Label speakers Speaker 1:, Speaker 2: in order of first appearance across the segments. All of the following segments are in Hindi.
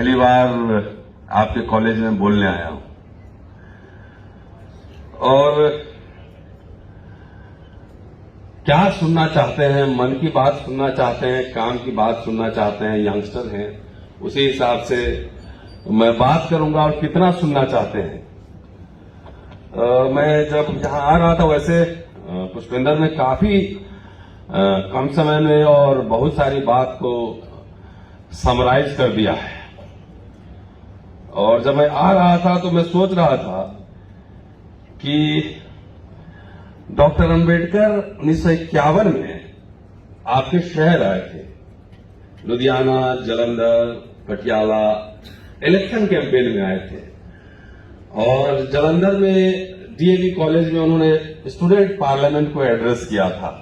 Speaker 1: पहली बार आपके कॉलेज में बोलने आया हूं और क्या सुनना चाहते हैं, मन की बात सुनना चाहते हैं, काम की बात सुनना चाहते हैं, यंगस्टर हैं, उसी हिसाब से मैं बात करूंगा और कितना सुनना चाहते हैं। मैं जब यहां आ रहा था वैसे पुष्पेंद्र ने काफी कम समय में और बहुत सारी बात को समराइज कर दिया है। और जब मैं आ रहा था तो मैं सोच रहा था कि डॉक्टर अंबेडकर 1951 में आपके शहर आए थे, लुधियाना, जालंधर, पटियाला, इलेक्शन कैंपेन में आए थे और जालंधर में डीएवी कॉलेज में उन्होंने स्टूडेंट पार्लियामेंट को एड्रेस किया था।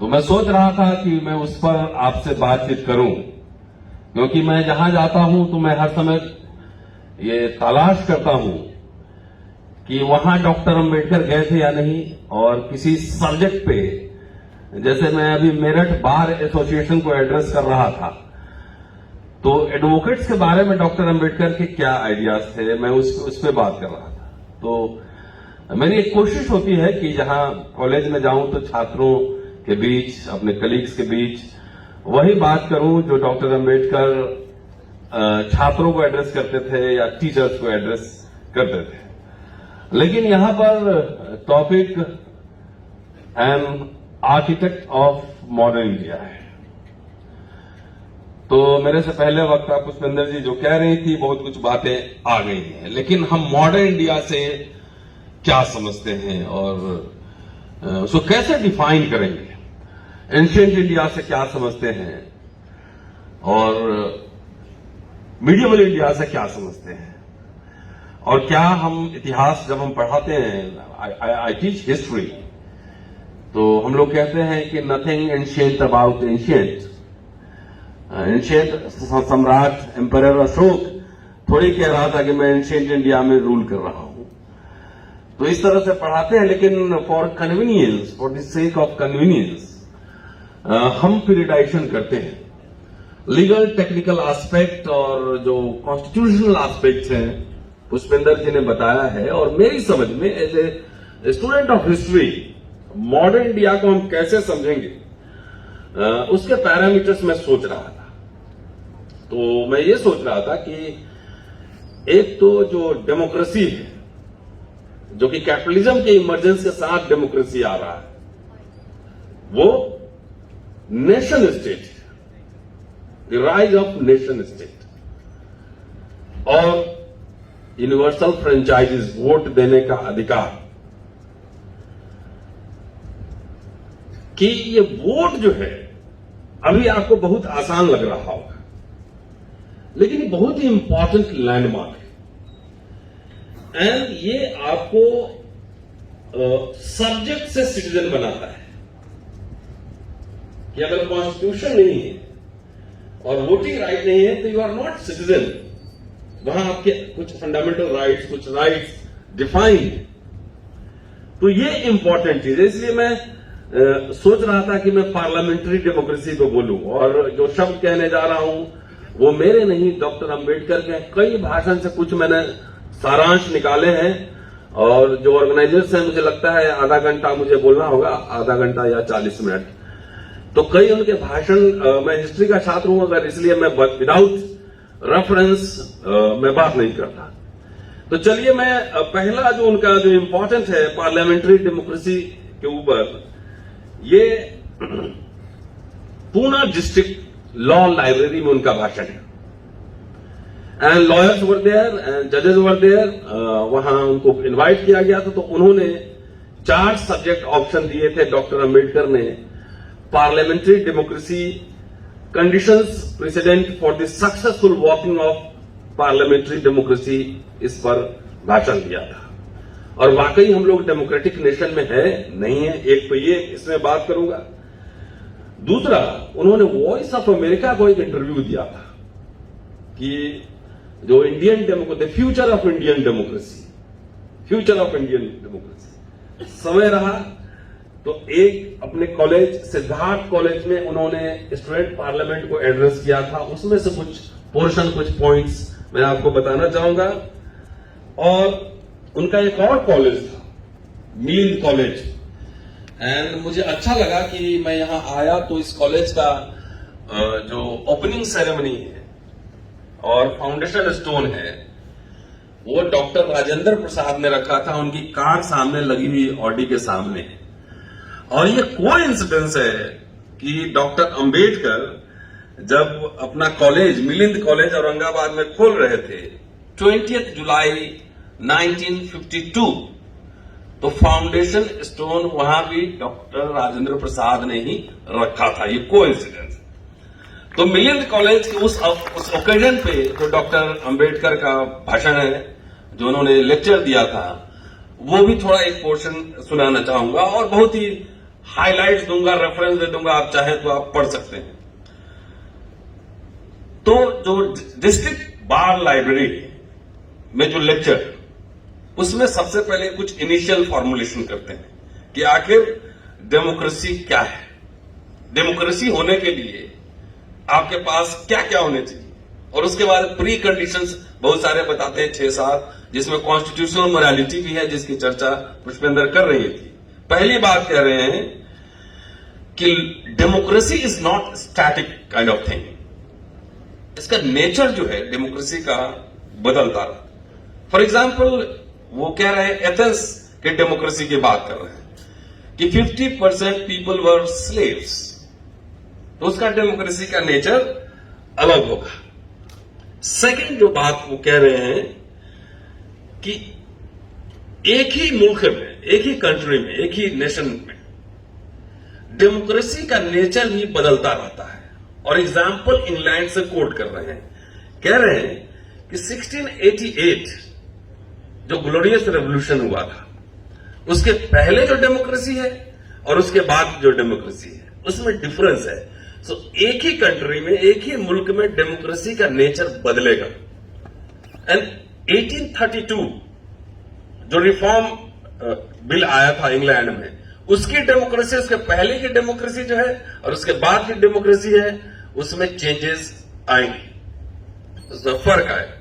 Speaker 1: तो मैं सोच रहा था कि मैं उस पर आपसे बातचीत करूं, क्योंकि मैं जहां जाता हूं तो मैं हर समय ये तलाश करता हूं कि वहां डॉक्टर अंबेडकर गए थे या नहीं। और किसी सब्जेक्ट पे, जैसे मैं अभी मेरठ बार एसोसिएशन को एड्रेस कर रहा था, तो एडवोकेट्स के बारे में डॉक्टर अंबेडकर के क्या आइडियाज थे, मैं उस पर बात कर रहा था। तो मेरी एक कोशिश होती है कि जहां कॉलेज में जाऊं तो छात्रों के बीच, अपने कलीग्स के बीच वही बात करूं जो डॉक्टर अंबेडकर छात्रों को एड्रेस करते थे या टीचर्स को एड्रेस करते थे। लेकिन यहां पर topic an architect of modern India है। तो मेरे से पहले वक्ता पुष्पेंद्र जी जो कह रही थी, बहुत कुछ बातें आ गई हैं, लेकिन हम मॉडर्न इंडिया से क्या समझते हैं और उसको कैसे डिफाइन करेंगे, एंशिएंट इंडिया से क्या समझते हैं और मिडिवल इंडिया से क्या समझते हैं। और क्या हम इतिहास जब हम पढ़ाते हैं, आई टीच हिस्ट्री, तो हम लोग कहते हैं कि nothing ancient about ancient. Ancient सम्राट एम्परर अशोक थोड़ी कह रहा था कि मैं एंशिएंट इंडिया में रूल कर रहा हूं। तो इस तरह से पढ़ाते हैं, लेकिन for convenience, for the sake of convenience हम पीरियडाइजेशन करते हैं। लीगल टेक्निकल एस्पेक्ट और जो कॉन्स्टिट्यूशनल एस्पेक्ट हैं पुष्पेंद्र जी ने बताया है, और मेरी समझ में as a student of history modern India को हम कैसे समझेंगे, उसके पैरामीटर्स में सोच रहा था। तो मैं ये सोच रहा था कि एक तो जो डेमोक्रेसी है, जो कि कैपिटलिज्म के इमर्जेंस के साथ डेमोक्रेसी आ रहा है, वो nation state, the rise of nation state, और यूनिवर्सल फ्रेंचाइजीज, वोट देने का अधिकार। कि ये वोट जो है अभी आपको बहुत आसान लग रहा होगा, लेकिन ये बहुत ही इंपॉर्टेंट लैंडमार्क है। एंड ये आपको सब्जेक्ट से सिटीजन बनाता है कि अगर कॉन्स्टिट्यूशन नहीं है और वोटिंग राइट नहीं है तो यू आर नॉट सिटीजन। वहां आपके कुछ फंडामेंटल राइट्स, कुछ राइट्स डिफाइंड है। तो ये इंपॉर्टेंट चीज है। इसलिए मैं सोच रहा था कि मैं पार्लियामेंट्री डेमोक्रेसी को बोलूं, और जो शब्द कहने जा रहा हूं वो मेरे नहीं, डॉक्टर अंबेडकर के कई भाषण से कुछ मैंने सारांश निकाले हैं। और जो ऑर्गेनाइजर्स हैं, मुझे लगता है आधा घंटा मुझे बोलना होगा, आधा घंटा या 40 मिनट। तो कई उनके भाषण, मैं हिस्ट्री का छात्र हूं अगर, इसलिए मैं विदाउट रेफरेंस मैं बात नहीं करता। तो चलिए मैं पहला जो उनका जो इंपॉर्टेंट है पार्लियामेंट्री डेमोक्रेसी के ऊपर, ये पूना डिस्ट्रिक्ट लॉ लाइब्रेरी में उनका भाषण है। And lawyers were there and जजेस वर देयर, वहां उनको इनवाइट किया गया था। तो उन्होंने 4 सब्जेक्ट ऑप्शन दिए थे डॉक्टर अंबेडकर ने। Parliamentary democracy, conditions president for the successful working of parliamentary democracy, इस पर भाषण दिया था। और वाकई हम लोग डेमोक्रेटिक नेशन में है नहीं है, एक तो ये इसमें बात करूंगा। दूसरा, उन्होंने वॉइस ऑफ अमेरिका को एक इंटरव्यू दिया था कि जो Indian democracy, future of Indian democracy, future of Indian democracy. समय रहा तो एक अपने कॉलेज, सिद्धार्थ कॉलेज में उन्होंने स्टूडेंट पार्लियामेंट को एड्रेस किया था। उसमें से कुछ पोर्शन, कुछ पॉइंट्स मैं आपको बताना चाहूंगा। और उनका एक और कॉलेज था, मिलिंद कॉलेज, एंड मुझे अच्छा लगा कि मैं यहां आया तो इस कॉलेज का जो ओपनिंग सेरेमनी है और फाउंडेशन स्टोन है वो डॉक्टर राजेंद्र प्रसाद ने रखा था, उनकी कार सामने लगी हुई ऑडी के सामने। और ये कोइंसिडेंस है कि डॉक्टर अंबेडकर जब अपना कॉलेज, मिलिंद कॉलेज औरंगाबाद में खोल रहे थे 20 जुलाई 1952, तो फाउंडेशन स्टोन वहां भी डॉक्टर राजेंद्र प्रसाद ने ही रखा था। ये कोइंसिडेंस। तो मिलिंद कॉलेज के उस ओकेजन पे जो डॉक्टर अंबेडकर का भाषण है, जो उन्होंने लेक्चर दिया था, वो भी थोड़ा एक पोर्शन सुनाना चाहूंगा और बहुत ही हाइलाइट्स दूंगा, रेफरेंस दे दूंगा, आप चाहें तो आप पढ़ सकते हैं। तो जो डिस्ट्रिक्ट बार लाइब्रेरी में जो लेक्चर, उसमें सबसे पहले कुछ इनिशियल फॉर्मुलेशन करते हैं कि आखिर डेमोक्रेसी क्या है, डेमोक्रेसी होने के लिए आपके पास क्या क्या होने चाहिए, और उसके बाद प्री कंडीशंस बहुत सारे बताते हैं, 6-7, जिसमें कॉन्स्टिट्यूशनल मोरालिटी भी है, जिसकी चर्चा पुष्पेंद्र कर रही थी। पहली बात कह रहे हैं कि democracy is not static kind of thing. इसका नेचर जो है डेमोक्रेसी का बदलता रहा। फॉर एग्जाम्पल वो कह रहे हैं, एथेंस के डेमोक्रेसी की बात कर रहे हैं कि 50% पीपल वर स्लेव्स, तो उसका डेमोक्रेसी का नेचर अलग होगा। सेकंड जो बात वो कह रहे हैं कि एक ही मुल्क में, एक ही कंट्री में, एक ही नेशन में डेमोक्रेसी का नेचर भी बदलता रहता है। और एग्जाम्पल इंग्लैंड से कोट कर रहे हैं, कह रहे हैं कि 1688 जो ग्लोरियस रेवोल्यूशन हुआ था, उसके पहले जो डेमोक्रेसी है और उसके बाद जो डेमोक्रेसी है, उसमें डिफरेंस है। सो एक ही कंट्री में, एक ही मुल्क में डेमोक्रेसी का नेचर बदलेगा। एंड 1832 जो रिफॉर्म बिल आया था इंग्लैंड में, उसकी डेमोक्रेसी, उसके पहले की डेमोक्रेसी जो है और उसके बाद की डेमोक्रेसी है, उसमें चेंजेस आएंगे, उसमें फर्क आएगा।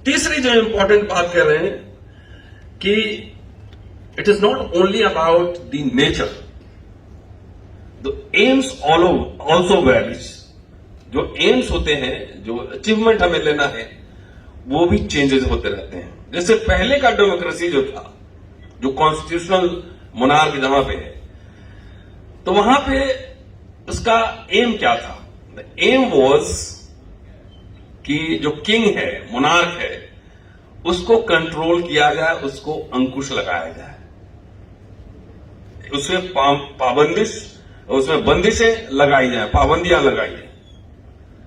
Speaker 1: तीसरी जो इंपॉर्टेंट बात कह रहे हैं कि it is not only about the nature, the AIIMS also varies. जो एम्स होते हैं, जो अचीवमेंट हमें लेना है, वो भी चेंजेस होते रहते हैं। जैसे पहले का डेमोक्रेसी जो था, जो कॉन्स्टिट्यूशनल मोनार्क जहां पे है, तो वहां पे उसका एम क्या था? द एम वॉज कि जो किंग है, मोनार्क है, उसको कंट्रोल किया जाए, उसको अंकुश लगाया जाए, उसमें उसमें बंदिशें लगाई जाए, पाबंदियां लगाई जाए।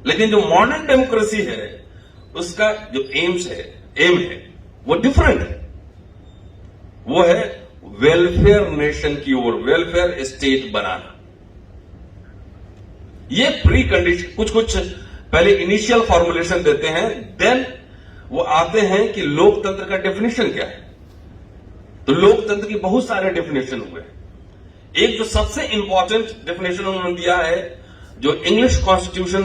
Speaker 1: लेकिन जो मॉडर्न डेमोक्रेसी है, उसका जो एम है वो डिफरेंट है। वो है वेलफेयर नेशन की ओर, वेलफेयर स्टेट बनाना। ये प्री कंडीशन, कुछ पहले इनिशियल फॉर्मुलेशन देते हैं, देन वो आते हैं कि लोकतंत्र का डेफिनेशन क्या है। तो लोकतंत्र की बहुत सारे डेफिनेशन हुए। एक जो सबसे इंपॉर्टेंट डेफिनेशन उन्होंने दिया है, जो इंग्लिश कॉन्स्टिट्यूशन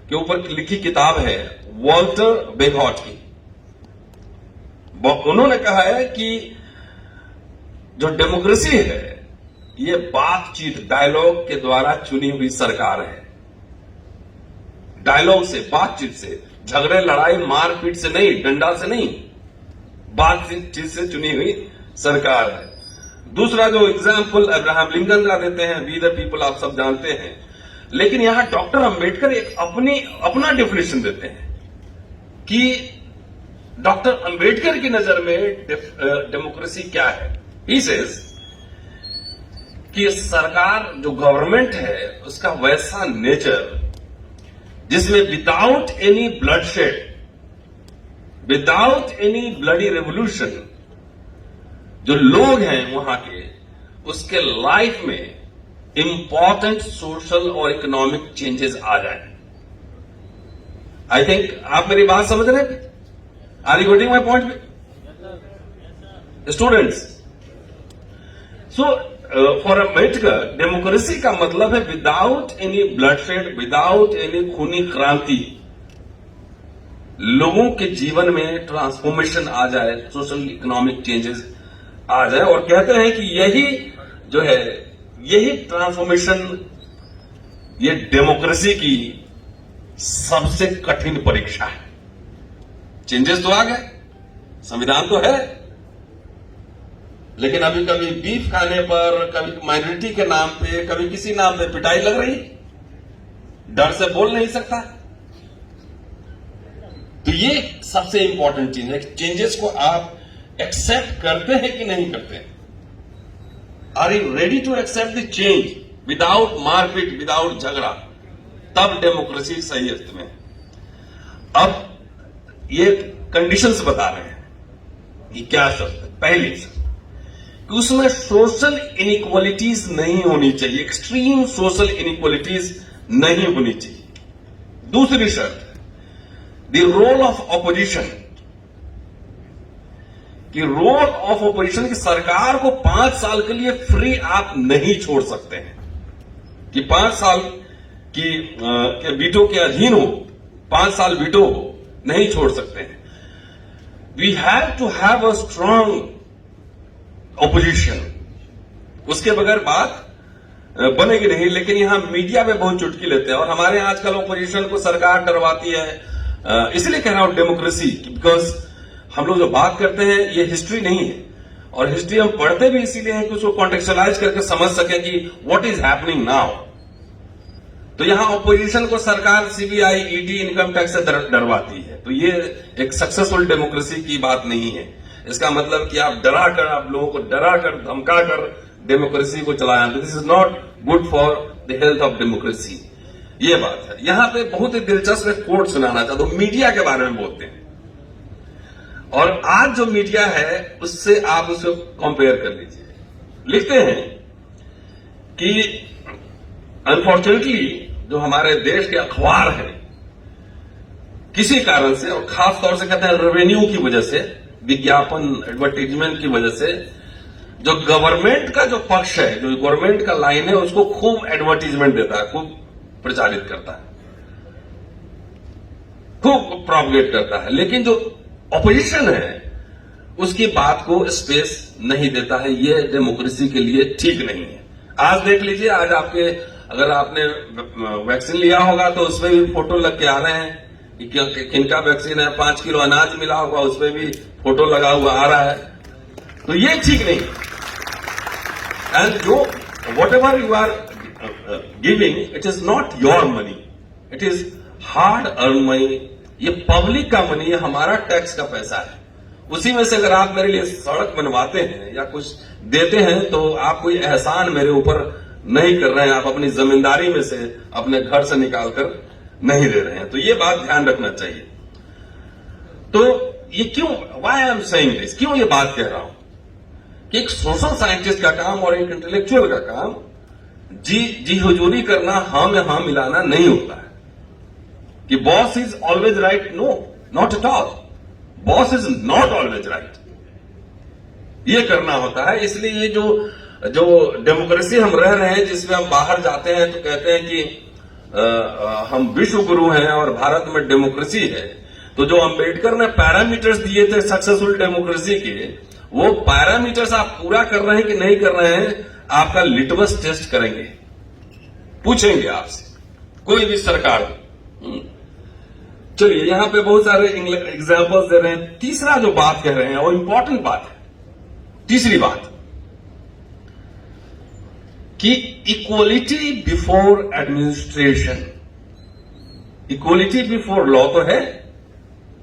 Speaker 1: के ऊपर लिखी किताब है, वॉल्टर बेगॉट की, उन्होंने कहा है कि जो डेमोक्रेसी है, ये बातचीत, डायलॉग के द्वारा चुनी हुई सरकार है। डायलॉग से, बातचीत से, झगड़े, लड़ाई, मारपीट से नहीं, डंडा से नहीं, बातचीत से चुनी हुई सरकार है। दूसरा जो एग्जाम्पल अब्राहम लिंकन का देते हैं, वी द पीपल, आप सब जानते हैं। लेकिन यहां डॉक्टर अंबेडकर एक अपना डेफिनेशन देते हैं कि डॉक्टर अंबेडकर की नजर में डेमोक्रेसी क्या है। ही सेज कि सरकार, जो गवर्नमेंट है, उसका वैसा नेचर जिसमें without any bloodshed, without any bloody revolution, जो लोग हैं वहां के, उसके लाइफ में इंपॉर्टेंट सोशल और इकोनॉमिक चेंजेस आ जाए। आई थिंक आप मेरी बात समझ रहे हैं? Are you getting my point? Students, so for Ambedkar democracy का मतलब है without any bloodshed, without any खूनी क्रांति, लोगों के जीवन में ट्रांसफॉर्मेशन आ जाए, सोशल इकोनॉमिक चेंजेस आ जाए। और कहते हैं कि यही जो है, यही ट्रांसफॉर्मेशन, ये डेमोक्रेसी की सबसे कठिन परीक्षा है। चेंजेस तो आ गए, संविधान तो है, लेकिन अभी कभी बीफ खाने पर, कभी माइनॉरिटी के नाम पे, कभी किसी नाम पे पिटाई लग रही, डर से बोल नहीं सकता। तो ये सबसे इंपॉर्टेंट चीज है कि चेंजेस को आप एक्सेप्ट करते हैं कि नहीं करते हैं। Are you ready to accept the change without मारपीट, विदाउट झगड़ा? तब डेमोक्रेसी सही अर्थ में। अब ये कंडीशंस बता रहे हैं कि क्या शर्त है। पहली कि उसमें सोशल इनइक्वालिटीज नहीं होनी चाहिए, एक्सट्रीम सोशल इनइक्वालिटीज नहीं होनी चाहिए। दूसरी शर्त, द रोल ऑफ ऑपोजिशन, कि रोल ऑफ ऑपोजिशन की सरकार को 5 साल के लिए फ्री आप नहीं छोड़ सकते हैं, कि 5 साल की वीटो के अधीन हो, 5 साल वीटो हो, नहीं छोड़ सकते हैं। We have to have a strong opposition, उसके बगैर बात बनेगी नहीं। लेकिन यहां मीडिया में बहुत चुटकी लेते हैं, और हमारे यहां आजकल ऑपोजिशन को सरकार डरवाती है। इसलिए कह रहा हूं डेमोक्रेसी, बिकॉज हम लोग जो बात करते हैं ये हिस्ट्री नहीं है, और हिस्ट्री हम पढ़ते भी इसीलिए है कि उसको कॉन्टेक्चुअलाइज करके समझ सके कि व्हाट इज हैपनिंग नाउ। तो यहां ऑपोजिशन को सरकार सीबीआई, ईडी, इनकम टैक्स से डरवाती है। तो ये एक सक्सेसफुल डेमोक्रेसी की बात नहीं है। इसका मतलब कि आप डरा कर, आप लोगों को डरा कर, धमका कर डेमोक्रेसी को चलाया, this is not good for the health of democracy. ये बात है। यहां पे बहुत ही दिलचस्प एक कोट सुनाना चाहता हूं, मीडिया के बारे में बोलते हैं, और आज जो मीडिया है उससे आप उसको कंपेयर कर लीजिए। लिखते हैं कि अनफॉर्चुनेटली जो हमारे देश के अखबार हैं, किसी कारण से, और खास तौर से कहते हैं रेवेन्यू की वजह से, विज्ञापन, एडवर्टीजमेंट की वजह से, जो गवर्नमेंट का जो पक्ष है, जो गवर्नमेंट का लाइन है, उसको खूब एडवर्टीजमेंट देता है, खूब प्रचारित करता है, खूब प्रोपगेट करता है। लेकिन जो ऑपोजिशन है उसकी बात को स्पेस नहीं देता है। ये डेमोक्रेसी के लिए ठीक नहीं है। आज देख लीजिए, आज आपके, अगर आपने वैक्सीन लिया होगा तो उसमें भी फोटो लग के आ रहे हैं कि किनका वैक्सीन है। 5 किलो अनाज मिला होगा, उसमें भी फोटो लगा हुआ आ रहा है। तो ये ठीक नहीं। एंड जो whatever you are giving, it is not your money, it is hard earn money. ये पब्लिक का मनी है, हमारा टैक्स का पैसा है। उसी में से अगर आप मेरे लिए सड़क बनवाते हैं या कुछ देते हैं तो आप कोई एहसान मेरे ऊपर नहीं कर रहे हैं, आप अपनी जिम्मेदारी में से, अपने घर से निकालकर नहीं दे रहे हैं। तो ये बात ध्यान रखना चाहिए। तो ये क्यों, why I am saying this, क्यों ये बात कह रहा हूं कि एक सोशल साइंटिस्ट का काम और एक इंटेलेक्चुअल का काम जी हुजूरी करना, हाँ में हाँ मिलाना नहीं होता है। कि boss is always right, no, not at all. Boss is not always right, ये करना होता है। इसलिए ये जो डेमोक्रेसी हम रह रहे हैं, जिसमें हम बाहर जाते हैं तो कहते हैं कि हम विश्व गुरु हैं और भारत में डेमोक्रेसी है। तो जो अंबेडकर ने पैरामीटर्स दिए थे सक्सेसफुल डेमोक्रेसी के, वो पैरामीटर्स आप पूरा कर रहे हैं कि नहीं कर रहे हैं, आपका लिटमस टेस्ट करेंगे, पूछेंगे आपसे, कोई भी सरकार। चलिए, यहां पे बहुत सारे एग्जांपल्स दे रहे हैं। तीसरा जो बात कह रहे हैं वो इंपॉर्टेंट बात है। तीसरी बात कि equality before administration, equality before law तो है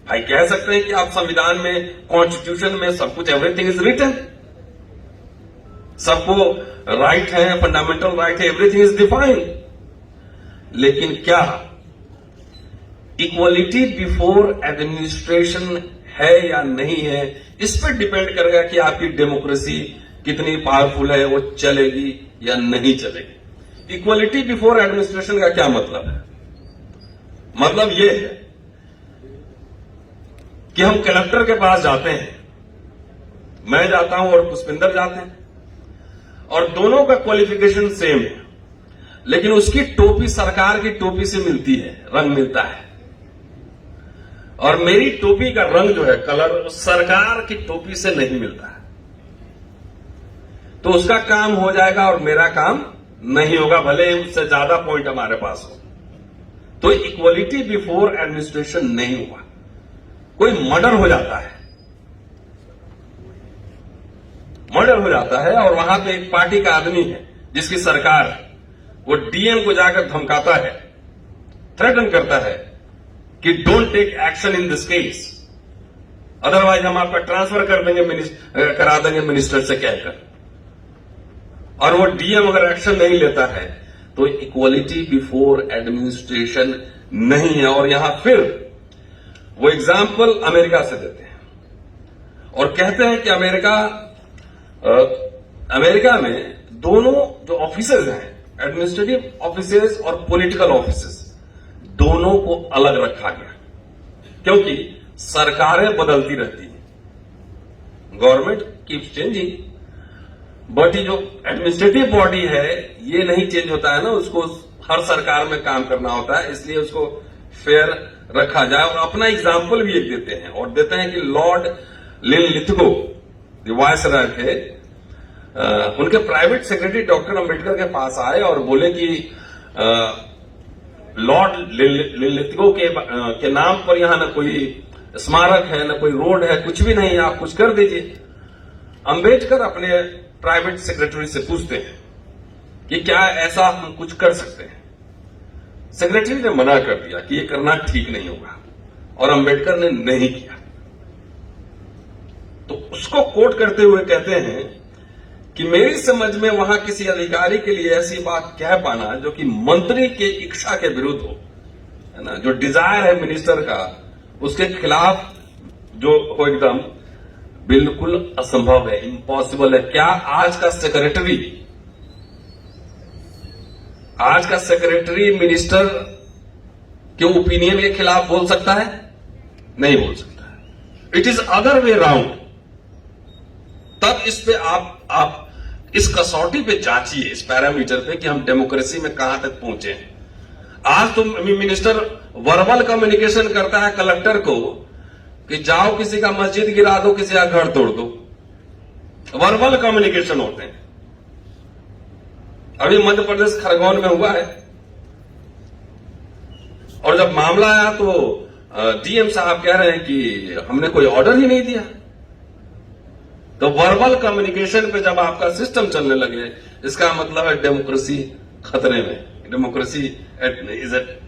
Speaker 1: भाई। कह सकते हैं कि आप संविधान में, कॉन्स्टिट्यूशन में सब कुछ, एवरीथिंग इज रिटन, सबको राइट है, फंडामेंटल राइट है, एवरीथिंग इज डिफाइंड। लेकिन क्या इक्वलिटी बिफोर एडमिनिस्ट्रेशन है या नहीं है, इस पर डिपेंड करेगा कि आपकी डेमोक्रेसी कितनी पावरफुल है, वो चलेगी या नहीं चलेगी। इक्वलिटी बिफोर एडमिनिस्ट्रेशन का क्या मतलब है? मतलब ये है कि हम कलेक्टर के पास जाते हैं, मैं जाता हूं और पुष्पिंदर जाते हैं, और दोनों का क्वालिफिकेशन सेम है, लेकिन उसकी टोपी सरकार की टोपी से मिलती है, रंग मिलता है,
Speaker 2: और मेरी टोपी का रंग जो है, कलर, सरकार की टोपी से नहीं मिलता है। तो उसका काम हो जाएगा और मेरा काम नहीं होगा, भले ही उससे ज्यादा पॉइंट हमारे पास हो। तो इक्वलिटी बिफोर एडमिनिस्ट्रेशन नहीं हुआ। कोई मर्डर हो जाता है, मर्डर हो जाता है और वहां पे एक पार्टी का आदमी है जिसकी सरकार है, वो डीएम को जाकर धमकाता है, थ्रेटन करता है कि don't take action in this case, otherwise हम आपका ट्रांसफर कर देंगे, करा देंगे मिनिस्टर से कहकर। और वो डीएम अगर एक्शन नहीं लेता है तो इक्वलिटी बिफोर एडमिनिस्ट्रेशन नहीं है। और यहां फिर वो एग्जाम्पल अमेरिका से देते हैं और कहते हैं कि अमेरिका में दोनों जो ऑफिसर्स हैं, एडमिनिस्ट्रेटिव ऑफिसर्स और पॉलिटिकल ऑफिसर्स, दोनों को अलग रखा गया, क्योंकि सरकारें बदलती रहती हैं, गवर्नमेंट कीप्स चेंजिंग, बट ये जो एडमिनिस्ट्रेटिव बॉडी है ये नहीं चेंज होता है ना, उसको हर सरकार में काम करना होता है, इसलिए उसको फेयर रखा जाए। और अपना एग्जाम्पल भी एक देते हैं और देते हैं कि लॉर्ड लिनलिथगो जो वायसराय थे, उनके प्राइवेट सेक्रेटरी डॉक्टर अंबेडकर के पास आए और बोले कि लॉर्ड लिनलिथगो के नाम पर यहां न कोई स्मारक है, न कोई रोड है, कुछ भी नहीं है, आप कुछ कर दीजिए। अंबेडकर अपने प्राइवेट सेक्रेटरी से पूछते हैं कि क्या ऐसा हम कुछ कर सकते हैं। सेक्रेटरी ने मना कर दिया कि ये करना ठीक नहीं होगा और अंबेडकर ने नहीं किया। तो उसको कोट करते हुए कहते हैं कि मेरी समझ में वहां किसी अधिकारी के लिए ऐसी बात कह पाना जो कि मंत्री के इच्छा के विरुद्ध हो, है ना, जो डिजायर है मिनिस्टर का, उसके खिलाफ जो हो, एकदम बिल्कुल असंभव है, इम्पॉसिबल है। क्या आज का सेक्रेटरी मिनिस्टर के ओपिनियन के खिलाफ बोल सकता है? नहीं बोल सकता है। It is other way round. तब इस पे आप इस कसौटी पे जांचिए, इस पैरामीटर पे कि हम डेमोक्रेसी में कहां तक पहुंचे हैं। आज तो मिनिस्टर वर्बल कम्युनिकेशन करता है कलेक्टर को कि जाओ किसी का मस्जिद गिरा दो, किसी का घर तोड़ दो। वर्बल कम्युनिकेशन होते हैं। अभी मध्य प्रदेश खरगोन में हुआ है और जब मामला आया तो डीएम साहब कह रहे हैं कि हमने कोई ऑर्डर ही नहीं दिया। तो वर्बल कम्युनिकेशन पे जब आपका सिस्टम चलने लगे, इसका मतलब है डेमोक्रेसी खतरे में, डेमोक्रेसी इज एट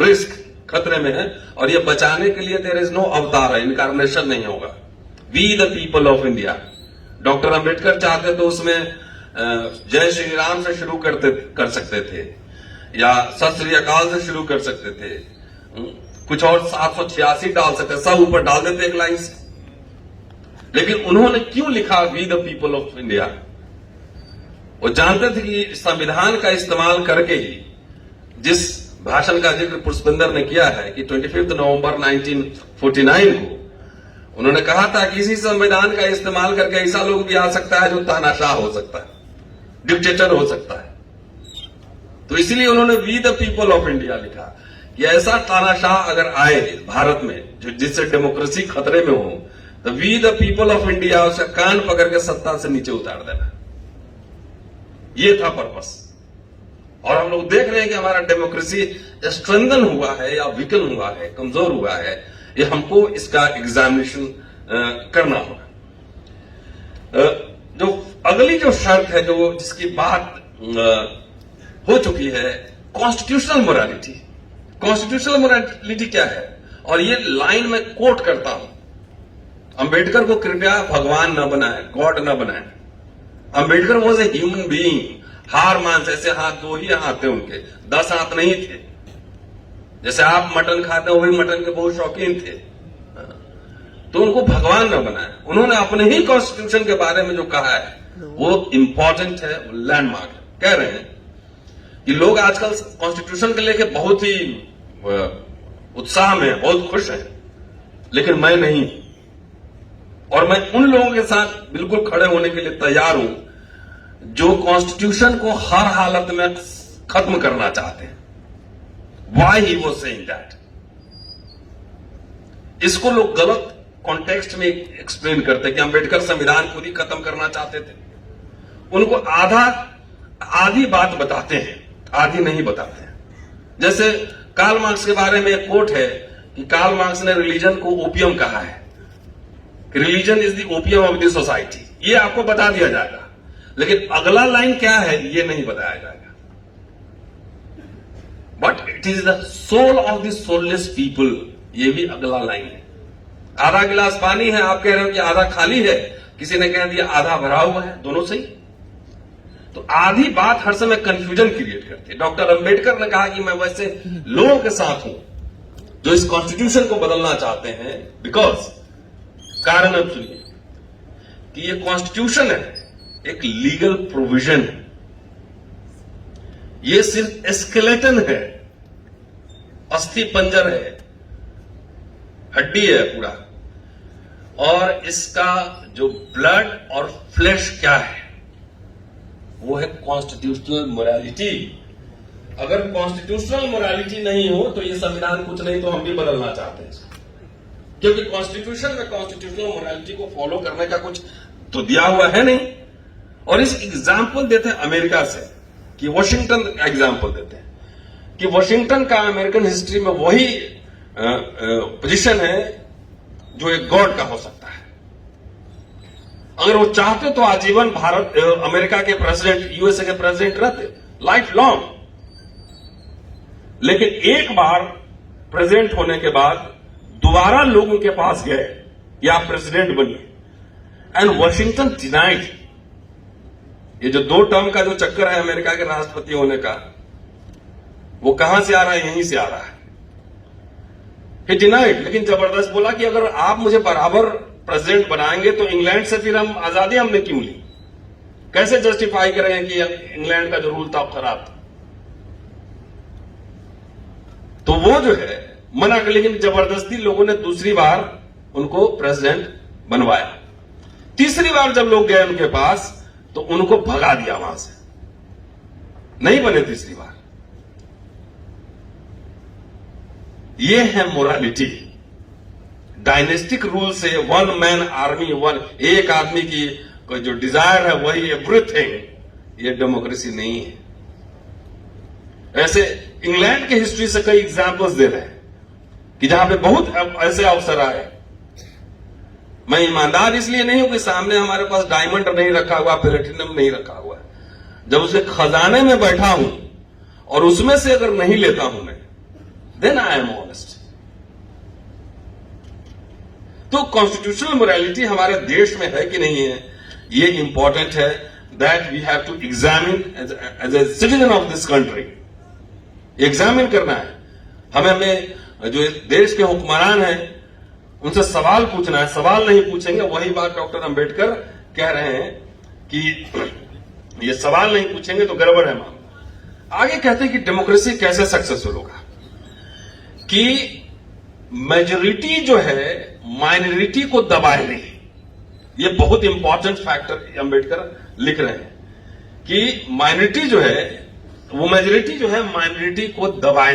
Speaker 2: रिस्क, खतरे में है। और ये बचाने के लिए देयर इज नो अवतार, इनकारनेशन नहीं होगा। We the people of India. Doctor Ambedkar चाहते तो उसमें जय श्री राम से शुरू कर सकते थे या सत श्री अकाल से शुरू कर सकते थे, कुछ और 786 डाल सकते, सब ऊपर डाल देते एक लाइन से। लेकिन उन्होंने क्यों लिखा we the people of India? वो जानते थे कि संविधान का इस्तेमाल करके ही, जिस भाषण का जिक्र पुष्पेंद्र ने किया है कि 25 नवंबर 1949 को उन्होंने कहा था कि इसी संविधान का इस्तेमाल करके ऐसा लोग भी आ सकता है जो तानाशाह हो सकता है, डिक्टेटर हो सकता है। तो इसलिए उन्होंने we the people of India लिखा कि ऐसा तानाशाह अगर आए भारत में जो जिससे डेमोक्रेसी खतरे में हो, तो we the people of India उसका कान पकड़ के सत्ता से नीचे उतार देना। ये था पर्पस। और हम लोग देख रहे हैं कि हमारा डेमोक्रेसी स्ट्रेंथन हुआ है या वीकन हुआ है, कमजोर हुआ है। ये हमको इसका एग्जामिनेशन करना होगा। जो अगली जो शर्त है, जो जिसकी बात हो चुकी है, कॉन्स्टिट्यूशनल मोरालिटी। कॉन्स्टिट्यूशनल मोरालिटी क्या है? और ये लाइन में कोट करता हूं, अंबेडकर को कृपया भगवान न बनाए, गॉड न बनाए। Ambedkar was a human being. हार मांस, ऐसे हाथ, 2 ही हाथ थे उनके, 10 हाथ नहीं थे। जैसे आप मटन खाते हो, वही मटन के बहुत शौकीन थे। तो उनको भगवान न बनाए। उन्होंने अपने ही कॉन्स्टिट्यूशन के बारे में जो कहा है वो इंपॉर्टेंट है, लैंडमार्क है। कह रहे हैं कि लोग आजकल कॉन्स्टिट्यूशन के लेके बहुत ही उत्साह में, बहुत खुश हैं, लेकिन मैं नहीं। और मैं उन लोगों के साथ बिल्कुल खड़े होने के लिए तैयार हूं जो कॉन्स्टिट्यूशन को हर हालत में खत्म करना चाहते हैं। Why he was saying that? इसको लोग गलत कॉन्टेक्स्ट में एक्सप्लेन करते हैं कि अंबेडकर संविधान खुद ही खत्म करना चाहते थे। उनको आधी बात बताते हैं, आधी नहीं बताते हैं। जैसे कार्ल मार्क्स के बारे में एक कोट है कि कार्ल मार्क्स ने रिलीजन को ओपियम कहा है, कि religion is the opium of the society. ये आपको बता दिया जाएगा, लेकिन अगला लाइन क्या है ये नहीं बताया जाएगा। But it is the soul of the soulless people, ये भी अगला लाइन है। आधा गिलास पानी है, आप कह रहे हो कि आधा खाली है, किसी ने कह दिया आधा भरा हुआ है, दोनों सही। तो आधी बात हर समय कंफ्यूजन क्रिएट करती है। डॉक्टर अंबेडकर ने कहा कि मैं वैसे लोगों के साथ हूं जो इस कॉन्स्टिट्यूशन को बदलना चाहते हैं, बिकॉज कारण अब सुनिए कि ये कॉन्स्टिट्यूशन है, एक लीगल प्रोविजन है, ये सिर्फ स्केलेटन है, अस्थि पंजर है, हड्डी है पूरा, और इसका जो ब्लड और फ्लैश क्या है वो है कॉन्स्टिट्यूशनल मोरालिटी। अगर कॉन्स्टिट्यूशनल मोरालिटी नहीं हो तो ये संविधान कुछ नहीं, तो हम भी बदलना चाहते हैं, क्योंकि कॉन्स्टिट्यूशन में कॉन्स्टिट्यूशनल मोरालिटी को फॉलो करने का कुछ तो दिया हुआ है नहीं। और इस एग्जाम्पल देते हैं अमेरिका से, कि वॉशिंगटन एग्जाम्पल देते हैं कि वॉशिंगटन का अमेरिकन हिस्ट्री में वही पोजीशन है जो एक गॉड का हो सकता है। अगर वो चाहते तो आजीवन भारत अमेरिका के प्रेसिडेंट, यूएसए के प्रेसिडेंट रहते, लाइफ लॉन्ग। लेकिन एक बार प्रेसिडेंट होने के बाद दोबारा लोगों के पास गए कि आप प्रेसिडेंट बनिए, एंड वॉशिंगटन डिनाइड। ये जो 2 टर्म का जो चक्कर है अमेरिका के राष्ट्रपति होने का, वो कहां से आ रहा है? यहीं से आ रहा है। ही डिनाइड, लेकिन जबरदस्त बोला कि अगर आप मुझे बराबर प्रेसिडेंट बनाएंगे तो इंग्लैंड से फिर हम आजादी हमने क्यों ली? कैसे जस्टिफाई करेंगे कि इंग्लैंड का जो रूल था खराब था? तो वो जो है मना कर, लेकिन जबरदस्ती लोगों ने दूसरी बार उनको प्रेसिडेंट बनवाया। तीसरी बार जब लोग गए उनके पास तो उनको भगा दिया वहां से, नहीं बने तीसरी बार। ये है मोरालिटी। डायनेस्टिक रूल से वन मैन आर्मी, वन एक आदमी की कोई जो डिजायर है वही एवरीथिंग, ये डेमोक्रेसी नहीं है। ऐसे इंग्लैंड के हिस्ट्री से कई एग्जांपल्स दे रहे हैं कि जहां पे बहुत ऐसे अवसर आए। मैं ईमानदार इसलिए नहीं हूं कि सामने हमारे पास डायमंड नहीं रखा हुआ, प्लेटिनम नहीं रखा हुआ है। जब उसके खजाने में बैठा हूं और उसमें से अगर नहीं लेता हूं मैं, देन आई एम ऑनेस्ट। तो कॉन्स्टिट्यूशनल मोरालिटी हमारे देश में है कि नहीं है, ये इंपॉर्टेंट है। That we have to examine as a citizen of this country. Examine करना है हमें जो देश के हुक्मरान हैं उनसे सवाल पूछना है। सवाल नहीं पूछेंगे, वही बात डॉक्टर अंबेडकर कह रहे हैं कि ये सवाल नहीं पूछेंगे तो गड़बड़ है मामला। आगे कहते हैं कि डेमोक्रेसी कैसे सक्सेसफुल होगा, कि मेजोरिटी जो है माइनॉरिटी को दबाए नहीं। ये बहुत इंपॉर्टेंट फैक्टर अंबेडकर लिख रहे हैं कि माइनॉरिटी जो है वो मेजोरिटी जो है माइनॉरिटी को दबाए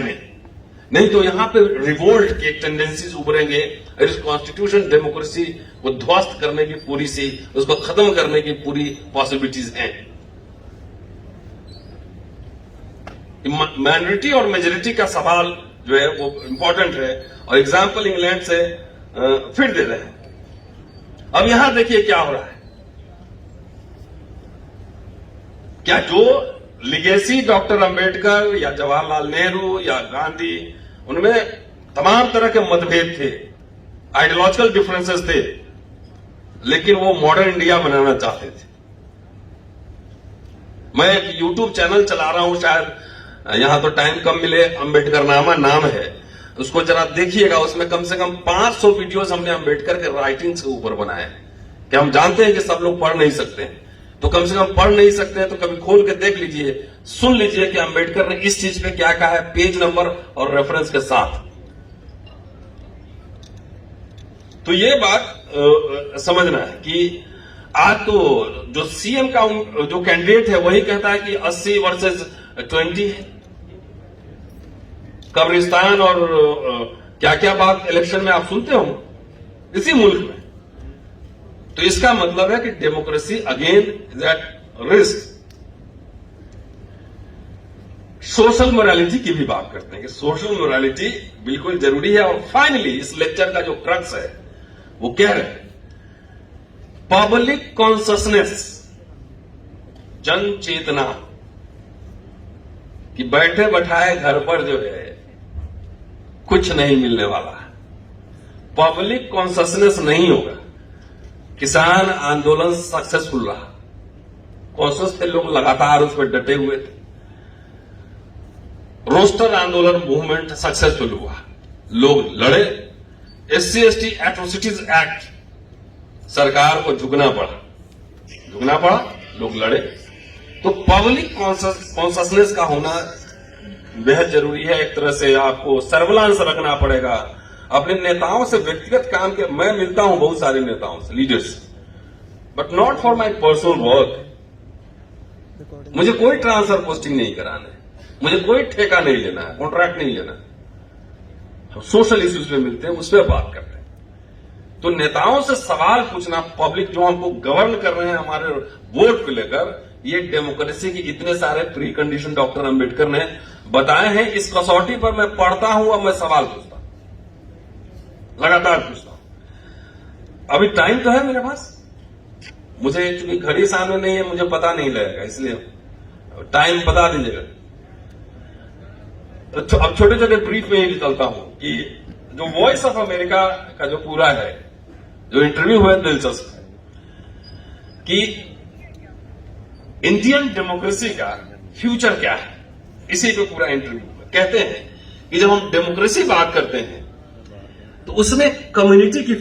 Speaker 2: नहीं तो यहां पे रिवोल्ट के टेंडेंसीज उभरेंगे। इस कॉन्स्टिट्यूशन डेमोक्रेसी को ध्वस्त करने की पूरी सी, उसको खत्म करने की पूरी पॉसिबिलिटीज हैं। माइनॉरिटी और मेजोरिटी का सवाल जो है वो इंपॉर्टेंट है, और एग्जाम्पल इंग्लैंड से फिर दे रहे हैं। अब यहां देखिए क्या हो रहा है। क्या जो लिगेसी डॉक्टर अंबेडकर या जवाहरलाल नेहरू या गांधी, उनमें तमाम तरह के मतभेद थे, आइडियोलॉजिकल डिफरेंसेस थे, लेकिन वो मॉडर्न इंडिया बनाना चाहते थे। मैं एक यूट्यूब चैनल चला रहा हूं, शायद यहां तो टाइम कम मिले, अंबेडकर नामा नाम है, उसको जरा देखिएगा। उसमें कम से कम 500 वीडियोस हमने अंबेडकर के राइटिंग्स के ऊपर बनाए हैं। कि हम जानते हैं कि सब लोग पढ़ नहीं सकते हैं, तो कम से कम पढ़ नहीं सकते हैं तो कभी खोल के देख लीजिए, सुन लीजिए कि अंबेडकर ने इस चीज पे क्या कहा है, पेज नंबर और रेफरेंस के साथ। तो ये बात समझना है कि आज तो जो सीएम का जो कैंडिडेट है वही कहता है कि 80 वर्सेस 20 है। कब्रिस्तान और क्या क्या बात इलेक्शन में आप सुनते हो इसी मुल्क में। तो इसका मतलब है कि democracy again is at risk. Social morality की भी बात करते हैं कि सोशल मोरालिटी बिल्कुल जरूरी है। और फाइनली इस लेक्चर का जो क्रक्स है वो कह रहे हैं पब्लिक कॉन्शसनेस, जन चेतना, कि बैठे बैठाए घर पर जो है कुछ नहीं मिलने वाला है। पब्लिक कॉन्शसनेस नहीं होगा। किसान आंदोलन सक्सेसफुल रहा, कॉन्शियस थे लोग, लगातार उस पर डटे हुए थे। रोस्टर आंदोलन मूवमेंट सक्सेसफुल हुआ, लोग लड़े। SC/ST एट्रोसिटीज एक्ट, सरकार को झुकना पड़ा, लोग लड़े। तो पब्लिक कॉन्शसनेस का होना बेहद जरूरी है। एक तरह से आपको सर्विलांस रखना पड़ेगा अपने नेताओं से। व्यक्तिगत काम के मैं मिलता हूं बहुत सारे नेताओं से, leaders, but not for my personal work. मुझे कोई ट्रांसफर पोस्टिंग नहीं कराना है, मुझे कोई ठेका नहीं लेना है, कॉन्ट्रैक्ट नहीं लेना। हम सोशल इश्यूज पे मिलते हैं, उस पर बात करते हैं। तो नेताओं से सवाल पूछना, पब्लिक जो हमको गवर्न कर रहे हैं हमारे वोट को लेकर, ये डेमोक्रेसी की इतने सारे प्री कंडीशन डॉक्टर अंबेडकर ने बताए हैं। इस कसौटी पर मैं पढ़ता हूं और मैं सवाल पूछता हूं, लगातार पूछता हूं। अभी टाइम तो है मेरे पास, मुझे चूंकि घड़ी सामने नहीं है, मुझे पता नहीं लगेगा, इसलिए टाइम बता दीजिएगा। तो अब छोटे छोटे ब्रीफ में ही निकलता हूं कि जो वॉइस ऑफ अमेरिका का जो पूरा है, जो इंटरव्यू हुआ, दिलचस्प है कि इंडियन डेमोक्रेसी का फ्यूचर क्या है। इसी पे पूरा इंटरव्यू कहते हैं कि जब हम डेमोक्रेसी बात करते हैं तो उसमें कम्युनिटी की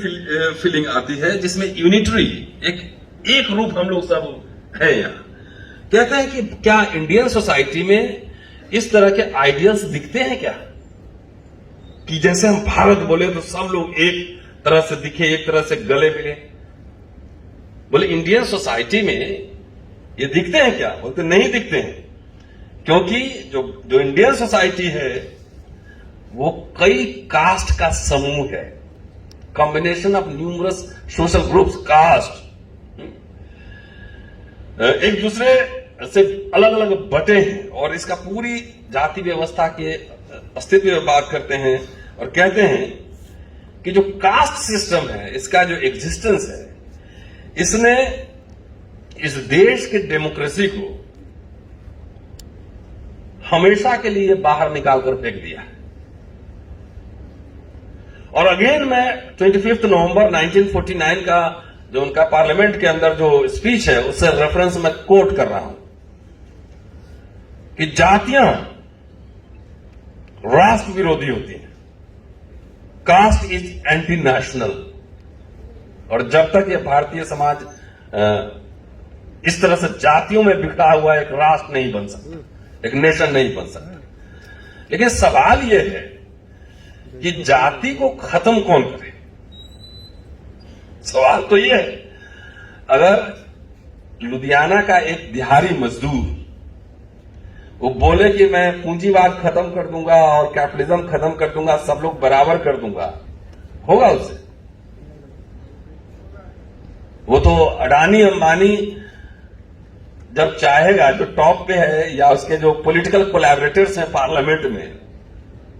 Speaker 2: फीलिंग आती है, जिसमें यूनिटरी एक रूप हम लोग सब है। यहां कहते हैं कि क्या इंडियन सोसाइटी में इस तरह के आइडियल्स दिखते हैं क्या, कि जैसे हम भारत बोले तो सब लोग एक तरह से दिखे, एक तरह से गले मिले। बोले इंडियन सोसाइटी में ये दिखते हैं क्या? बोलते नहीं दिखते हैं, क्योंकि जो इंडियन सोसाइटी है वो कई कास्ट का समूह है, combination of numerous social groups, caste, एक दूसरे से अलग अलग बटे हैं। और इसका पूरी जाति व्यवस्था के अस्तित्व में बात करते हैं और कहते हैं कि जो कास्ट सिस्टम है, इसका जो एग्जिस्टेंस है, इसने इस देश के डेमोक्रेसी को हमेशा के लिए बाहर निकालकर फेंक दिया है। और अगेन मैं 25 नवंबर 1949 का जो उनका पार्लियामेंट के अंदर जो स्पीच है, उससे रेफरेंस मैं कोट कर रहा हूं कि जातियां राष्ट्र विरोधी होती हैं, कास्ट इज एंटी नेशनल। और जब तक ये भारतीय समाज इस तरह से जातियों में बिखरा हुआ एक राष्ट्र नहीं बन सकता, एक नेशन नहीं बन सकता। लेकिन सवाल यह है कि जाति को खत्म कौन करे? सवाल तो यह है, अगर लुधियाना का एक दिहाड़ी मजदूर वो बोले कि मैं पूंजीवाद खत्म कर दूंगा और कैपिटलिज्म खत्म कर दूंगा, सब लोग बराबर कर दूंगा, होगा उससे? वो तो अडानी अंबानी जब चाहेगा, जो टॉप पे है या उसके जो पॉलिटिकल कोलैबोरेटर्स हैं पार्लियामेंट में,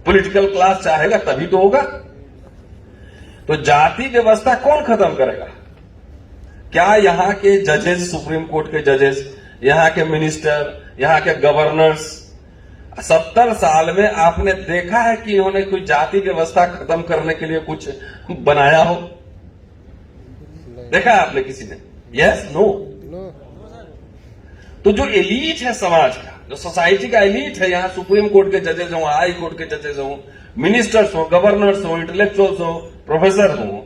Speaker 2: पॉलिटिकल क्लास चाहेगा तभी तो होगा। तो जाति व्यवस्था कौन खत्म करेगा? क्या यहां के जजेस, सुप्रीम कोर्ट के जजेस, यहां के मिनिस्टर, यहां के गवर्नर्स, 70 साल में आपने देखा है कि इन्होंने कोई जाति व्यवस्था खत्म करने के लिए कुछ बनाया हो? देखा है आपने किसी ने? Yes, no. तो जो एलीट है समाज का, जो सोसाइटी का एलीट है, यहां सुप्रीम कोर्ट के जजेस हो, हाई कोर्ट के जजेस हो, मिनिस्टर्स हो, गवर्नर्स हो, इंटेलेक्चुअल्स हो, प्रोफेसर हो,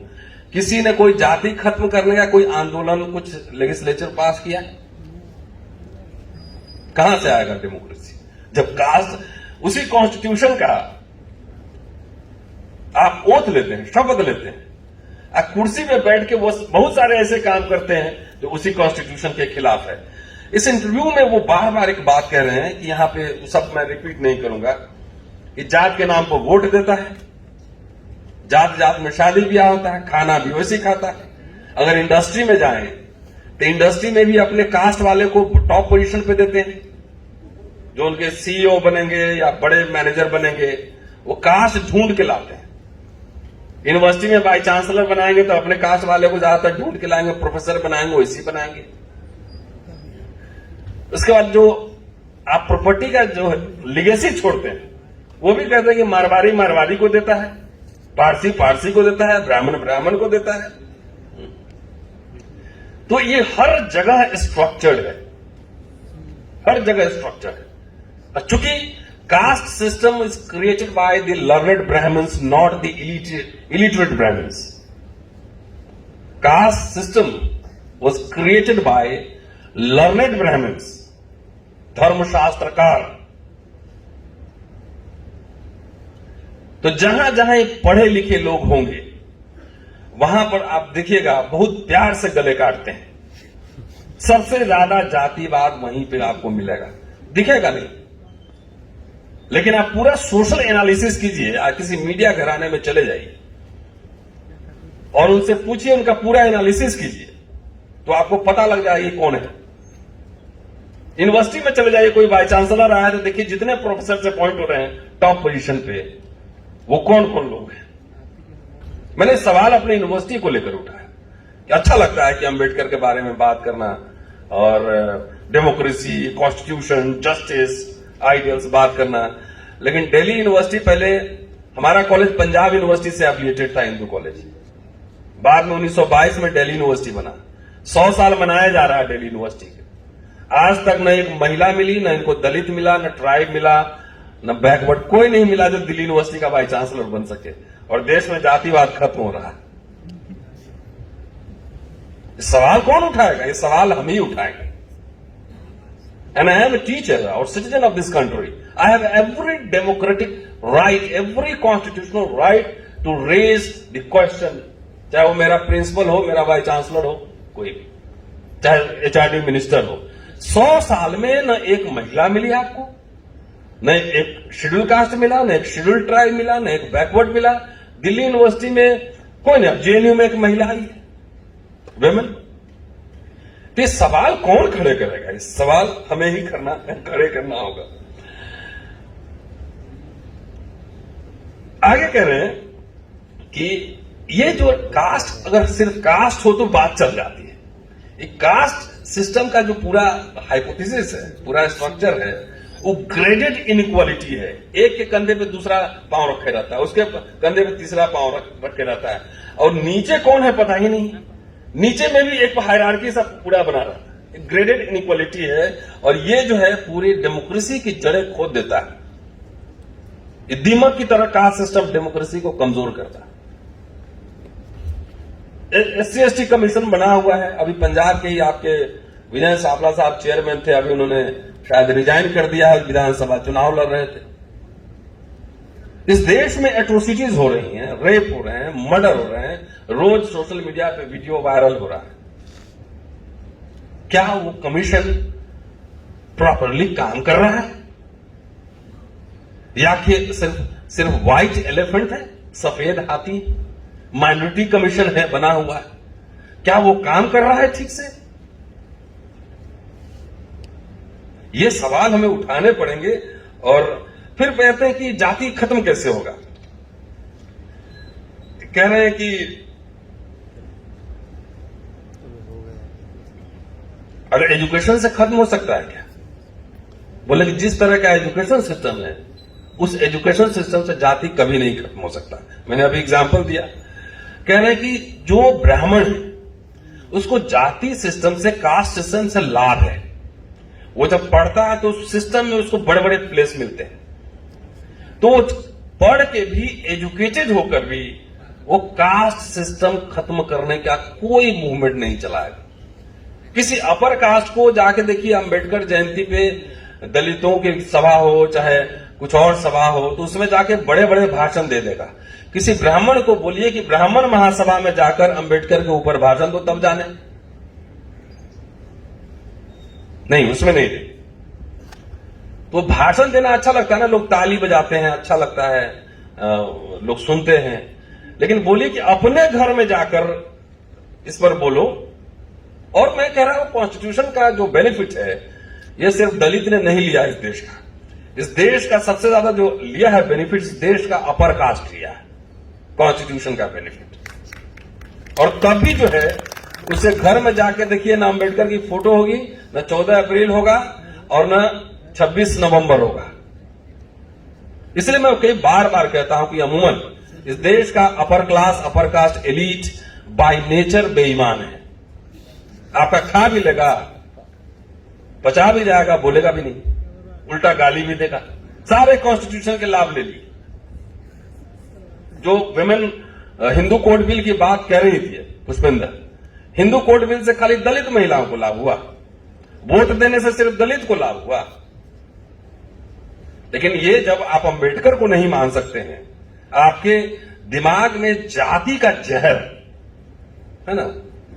Speaker 2: किसी ने कोई जाति खत्म करने का कोई आंदोलन, कुछ लेजिस्लेचर पास किया? कहां से आएगा डेमोक्रेसी जब कास्ट उसी कॉन्स्टिट्यूशन का आप ओथ लेते हैं, शपथ लेते हैं, आप कुर्सी पे बैठ के वो बहुत सारे ऐसे काम करते हैं जो उसी कॉन्स्टिट्यूशन के खिलाफ है। इस इंटरव्यू में वो बार बार एक बात कह रहे हैं कि यहां पे सब मैं रिपीट नहीं करूंगा, कि जात के नाम पर वोट देता है, जात जात में शादी ब्याह होता है, खाना भी वैसे ही खाता है। अगर इंडस्ट्री में जाएं तो इंडस्ट्री में भी अपने कास्ट वाले को टॉप पोजीशन पे देते हैं। जो उनके सीईओ बनेंगे या बड़े मैनेजर बनेंगे वो कास्ट ढूंढ के लाते हैं। यूनिवर्सिटी में बाई चांसलर बनाएंगे तो अपने कास्ट वाले को ज्यादातर ढूंढ के लाएंगे, प्रोफेसर बनाएंगे वैसी बनाएंगे। उसके बाद जो आप प्रॉपर्टी का जो लिगेसी छोड़ते हैं वो भी कहते हैं कि मारवाड़ी मारवाड़ी को देता है, पारसी पारसी को देता है, ब्राह्मण ब्राह्मण को देता है। तो ये हर जगह स्ट्रक्चर्ड है, हर जगह स्ट्रक्चर्ड है। चूंकि caste system is created by the learned Brahmins, not the illiterate Brahmins. Caste system was created by learned Brahmins, धर्मशास्त्रकार। तो जहां जहां ये पढ़े लिखे लोग होंगे वहां पर आप देखिएगा बहुत प्यार से गले काटते हैं। सबसे ज्यादा जातिवाद वहीं पे आपको मिलेगा, दिखेगा नहीं। लेकिन आप पूरा सोशल एनालिसिस कीजिए, आप किसी मीडिया घराने में चले जाइए और उनसे पूछिए, उनका पूरा एनालिसिस कीजिए तो आपको पता लग जाएगा ये कौन है। यूनिवर्सिटी में चले जाइए, कोई वाइस चांसलर आया तो देखिए जितने प्रोफेसर से अपॉइंट हो रहे हैं टॉप पोजीशन पे, वो कौन कौन लोग हैं। मैंने सवाल अपने यूनिवर्सिटी को लेकर उठाया कि अच्छा लगता है कि अंबेडकर के बारे में बात करना और डेमोक्रेसी, कॉन्स्टिट्यूशन, जस्टिस, आइडियल्स बात करना, लेकिन दिल्ली यूनिवर्सिटी, पहले हमारा कॉलेज पंजाब यूनिवर्सिटी से एफिलिएटेड था, हिंदू कॉलेज। बाद में 1922 में दिल्ली यूनिवर्सिटी बना। 100 साल मनाया जा रहा है दिल्ली यूनिवर्सिटी के। आज तक न एक महिला मिली, न इनको दलित मिला, न ट्राइब मिला, न बैकवर्ड, कोई नहीं मिला जो दिल्ली यूनिवर्सिटी का वाइस चांसलर बन सके। और देश में जातिवाद खत्म हो रहा है। सवाल कौन उठाएगा? ये सवाल हम ही उठाएंगे। And I am a teacher or citizen of this country. I have every democratic right, every constitutional right to raise the question. चाहे वो मेरा प्रिंसिपल हो, मेरा वाइस चांसलर हो, कोई भी, चाहे HRD मिनिस्टर हो। 100 साल में न एक महिला मिली आपको, न एक शेड्यूल कास्ट मिला, न एक शेड्यूल ट्राइब मिला, न एक बैकवर्ड मिला। दिल्ली यूनिवर्सिटी में कोई नहीं, JNU में एक महिला आई है, वेमेन। तो ये सवाल कौन खड़े करेगा? इस सवाल हमें ही खड़े करना होगा। आगे कह रहे हैं कि ये जो कास्ट, अगर सिर्फ कास्ट हो तो बात चल जाती है। ये कास्ट सिस्टम का जो पूरा हाइपोथेसिस है, पूरा स्ट्रक्चर है, वो ग्रेडेड इनइक्वालिटी है। एक के कंधे पे दूसरा पांव रखे रहता है, उसके कंधे पे तीसरा पांव रखे रहता है, और नीचे कौन है पता ही नहीं। नीचे में भी एक हायरार्की सा पूरा बना रहा है, ग्रेडेड इनइक्वालिटी है। और ये जो है पूरी डेमोक्रेसी की जड़ें खोद देता है। ये दीमक की तरह कास्ट सिस्टम डेमोक्रेसी को कमजोर करता है। SC/ST कमीशन बना हुआ है। अभी पंजाब के ही आपके विनय सावला साहब चेयरमैन थे, अभी उन्होंने शायद रिजाइन कर दिया है, विधानसभा चुनाव लड़ रहे थे। इस देश में एट्रोसिटीज हो रही हैं, रेप हो रहे हैं, मर्डर हो रहे हैं, रोज सोशल मीडिया पे वीडियो वायरल हो रहा है। क्या वो कमीशन प्रॉपरली काम कर रहा है, या कि सिर्फ व्हाइट एलिफेंट है, सफेद हाथी, माइनॉरिटी कमीशन है बना हुआ है? क्या वो काम कर रहा है ठीक से? ये सवाल हमें उठाने पड़ेंगे। और फिर कहते हैं कि जाति खत्म कैसे होगा? कह रहे हैं कि अगर एजुकेशन से खत्म हो सकता है क्या? बोले कि जिस तरह का एजुकेशन सिस्टम है, उस एजुकेशन सिस्टम से जाति कभी नहीं खत्म हो सकता। मैंने अभी एग्जांपल दिया। कह रहे हैं कि जो ब्राह्मण है उसको जाति सिस्टम से, कास्ट सिस्टम से लाभ है। वो जब पढ़ता है तो उस सिस्टम में उसको बड़े बड़े प्लेस मिलते हैं। तो पढ़ के भी, एजुकेटेड होकर भी वो कास्ट सिस्टम खत्म करने का कोई मूवमेंट नहीं चलाएगा। किसी अपर कास्ट को जाके देखिए, अंबेडकर जयंती पे दलितों की सभा हो चाहे कुछ और सभा हो, तो उसमें जाके बड़े बड़े भाषण दे देगा। किसी ब्राह्मण को बोलिए कि ब्राह्मण महासभा में जाकर अंबेडकर के ऊपर भाषण दो, तब जाने नहीं, उसमें नहीं दे। तो भाषण देना अच्छा लगता है ना, लोग ताली बजाते हैं, अच्छा लगता है, लोग सुनते हैं। लेकिन बोलिए कि अपने घर में जाकर इस पर बोलो। और मैं कह रहा हूं कॉन्स्टिट्यूशन का जो बेनिफिट है ये सिर्फ दलित ने नहीं लिया इस देश का। इस देश का सबसे ज्यादा जो लिया है बेनिफिट, इस देश का अपर कास्ट लिया है कॉन्स्टिट्यूशन का बेनिफिट। और तब भी जो है उसे घर में जाके देखिए ना अम्बेडकर की फोटो होगी, न 14 अप्रैल होगा और न 26 नवंबर होगा। इसलिए मैं कई बार बार कहता हूं कि अमूमन इस देश का upper class, upper caste elite by nature बेईमान है। आपका खा भी लेगा, पचा भी जाएगा, बोलेगा भी नहीं, उल्टा गाली भी देगा। सारे कॉन्स्टिट्यूशन के लाभ ले लिए। जो विमेन हिंदू कोड बिल की बात कह रही थी पुष्पेंद्र, हिंदू कोड बिल से खाली दलित महिलाओं को लाभ हुआ, वोट देने से सिर्फ दलित को लाभ हुआ। लेकिन ये जब आप अंबेडकर को नहीं मान सकते हैं, आपके दिमाग में जाति का जहर है ना,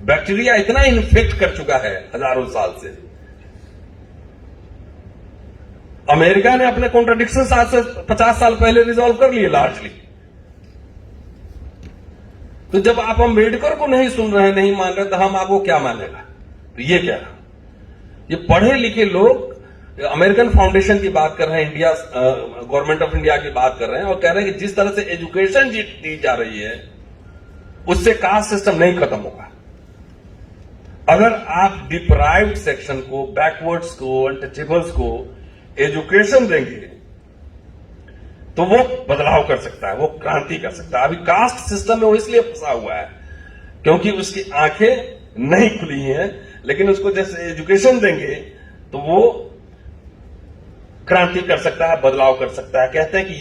Speaker 2: बैक्टीरिया इतना इन्फेक्ट कर चुका है हजारों साल से। अमेरिका ने अपने कॉन्ट्राडिक्शन आज से 50 साल पहले रिजॉल्व कर लिए लार्जली। तो जब आप अंबेडकर को नहीं सुन रहे, नहीं मान रहे, तो हम आपको क्या मानेगा? तो ये क्या, ये पढ़े लिखे लोग अमेरिकन फाउंडेशन की बात कर रहे हैं, इंडिया गवर्नमेंट ऑफ इंडिया की बात कर रहे हैं और कह रहे हैं कि जिस तरह से एजुकेशन दी जा रही है उससे कास्ट सिस्टम नहीं खत्म होगा। अगर आप डिप्राइव्ड सेक्शन को, बैकवर्ड्स को, अनटचेबल्स को एजुकेशन देंगे तो वो बदलाव कर सकता है, वो क्रांति कर सकता है। अभी कास्ट सिस्टम में वो इसलिए फंसा हुआ है क्योंकि उसकी आंखें नहीं खुली हैं, लेकिन उसको जैसे एजुकेशन देंगे तो वो क्रांति कर सकता है, बदलाव कर सकता है। कहते हैं कि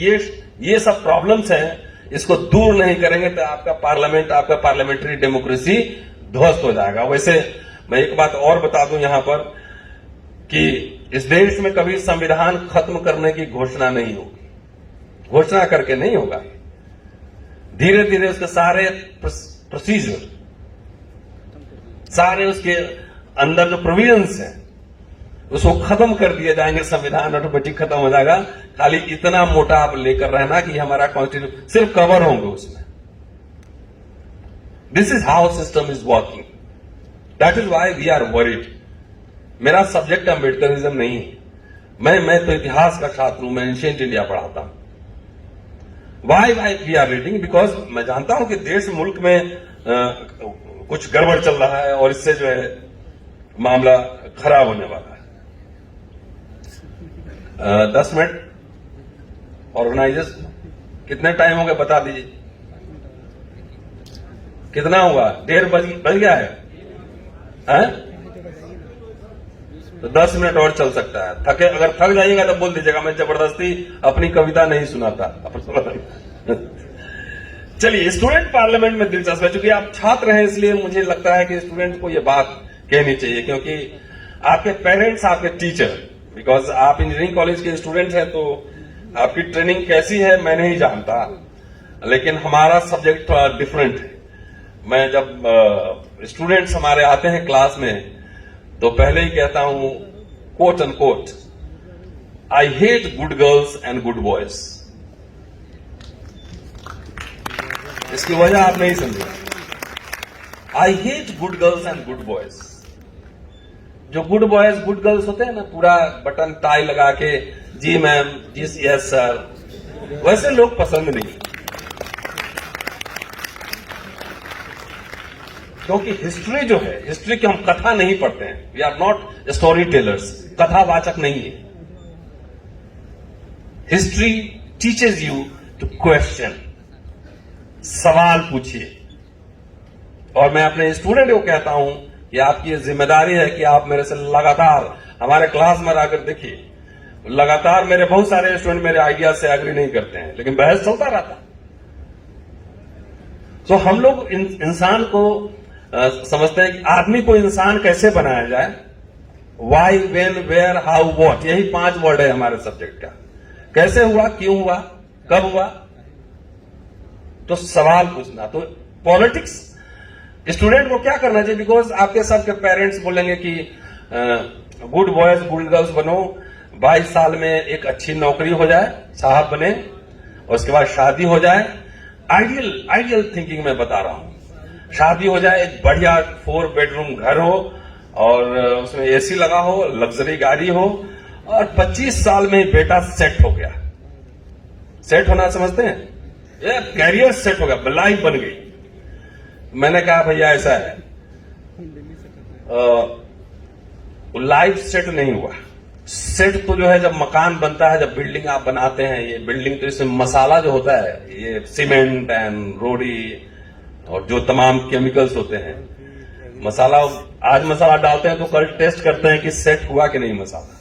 Speaker 2: ये सब प्रॉब्लम्स हैं, इसको दूर नहीं करेंगे तो आपका पार्लियामेंट, आपका पार्लियामेंट्री डेमोक्रेसी ध्वस्त हो जाएगा। वैसे मैं एक बात और बता दूं यहां पर कि इस देश में कभी संविधान खत्म करने की घोषणा नहीं होगी, घोषणा करके नहीं होगा। धीरे धीरे उसके सारे प्रोसीजर, सारे उसके अंदर जो प्रोविजंस हैं उसको खत्म कर दिए जाएंगे, संविधान ऑटोमेटिक खत्म हो जाएगा। खाली इतना मोटा आप लेकर रहना कि हमारा कॉन्स्टिट्यूशन सिर्फ कवर होंगे उसमें। This is how system is working, that is why we are worried. मेरा सब्जेक्ट अम्बेडकरिज्म नहीं है, मैं तो इतिहास का छात्र हूं, मैं एंशिएंट इंडिया पढ़ाता हूं। Why we are reading? Because मैं जानता हूं कि देश मुल्क में कुछ गड़बड़ चल रहा है और इससे जो है मामला खराब होने वाला है। 10 मिनट ऑर्गेनाइजर्स, कितने टाइम हो गए बता दीजिए, कितना हुआ? 1:30 बज गया है, हैं? तो 10 मिनट और चल सकता है। अगर थक जाइएगा तो बोल दीजिएगा, मैं जबरदस्ती अपनी कविता नहीं सुनाता। चलिए, स्टूडेंट पार्लियामेंट में दिलचस्प है। चूंकि आप छात्र हैं इसलिए मुझे लगता है कि स्टूडेंट को यह बात कहनी चाहिए, क्योंकि आपके पेरेंट्स, आपके टीचर, बिकॉज आप इंजीनियरिंग कॉलेज के स्टूडेंट हैं तो आपकी ट्रेनिंग कैसी है मैं नहीं जानता, लेकिन हमारा सब्जेक्ट थोड़ा डिफरेंट है। मैं जब स्टूडेंट्स हमारे आते हैं क्लास में तो पहले ही कहता हूं, quote and quote, I hate good girls and good boys. इसकी वजह आप नहीं समझे। I hate good girls and good boys. जो गुड बॉयज, गुड गर्ल्स होते हैं ना, पूरा बटन टाई लगा के, जी मैम, जी यस सर, वैसे लोग पसंद नहीं। क्योंकि हिस्ट्री जो है, हिस्ट्री की हम कथा नहीं पढ़ते हैं, we are not story tellers, कथावाचक नहीं है। History teaches you to question, सवाल पूछिए। और मैं अपने स्टूडेंट को कहता हूं कि आपकी ये जिम्मेदारी है कि आप मेरे से लगातार हमारे क्लास में आकर देखिए। लगातार मेरे बहुत सारे स्टूडेंट मेरे आइडिया से एग्री नहीं करते हैं, लेकिन बहस चलता रहता। तो हम लोग इंसान को समझते हैं कि आदमी को इंसान कैसे बनाया जाए, why, when, where, how, what, यही 5 वर्ड है हमारे सब्जेक्ट का। कैसे हुआ, क्यों हुआ, कब हुआ, तो सवाल पूछना। तो पॉलिटिक्स स्टूडेंट को क्या करना चाहिए? बिकॉज आपके सबके पेरेंट्स बोलेंगे कि गुड बॉयज गुड गर्ल्स बनो, 22 साल में एक अच्छी नौकरी हो जाए, साहब बने, और उसके बाद शादी हो जाए, आइडियल थिंकिंग मैं बता रहा हूं। शादी हो जाए, एक बढ़िया 4 बेडरूम घर हो और उसमें एसी लगा हो, लग्जरी गाड़ी हो, और 25 साल में ही बेटा सेट हो गया। सेट होना समझते हैं, ये कैरियर सेट हो गया, लाइफ बन गई। मैंने कहा भैया ऐसा है, लाइफ सेट नहीं हुआ। सेट तो जो है जब मकान बनता है, जब बिल्डिंग आप बनाते हैं, ये बिल्डिंग तो इसमें मसाला जो होता है, ये सीमेंट एंड रोड़ी और जो तमाम केमिकल्स होते हैं, मसाला आज मसाला डालते हैं तो कल टेस्ट करते हैं कि सेट हुआ कि नहीं मसाला,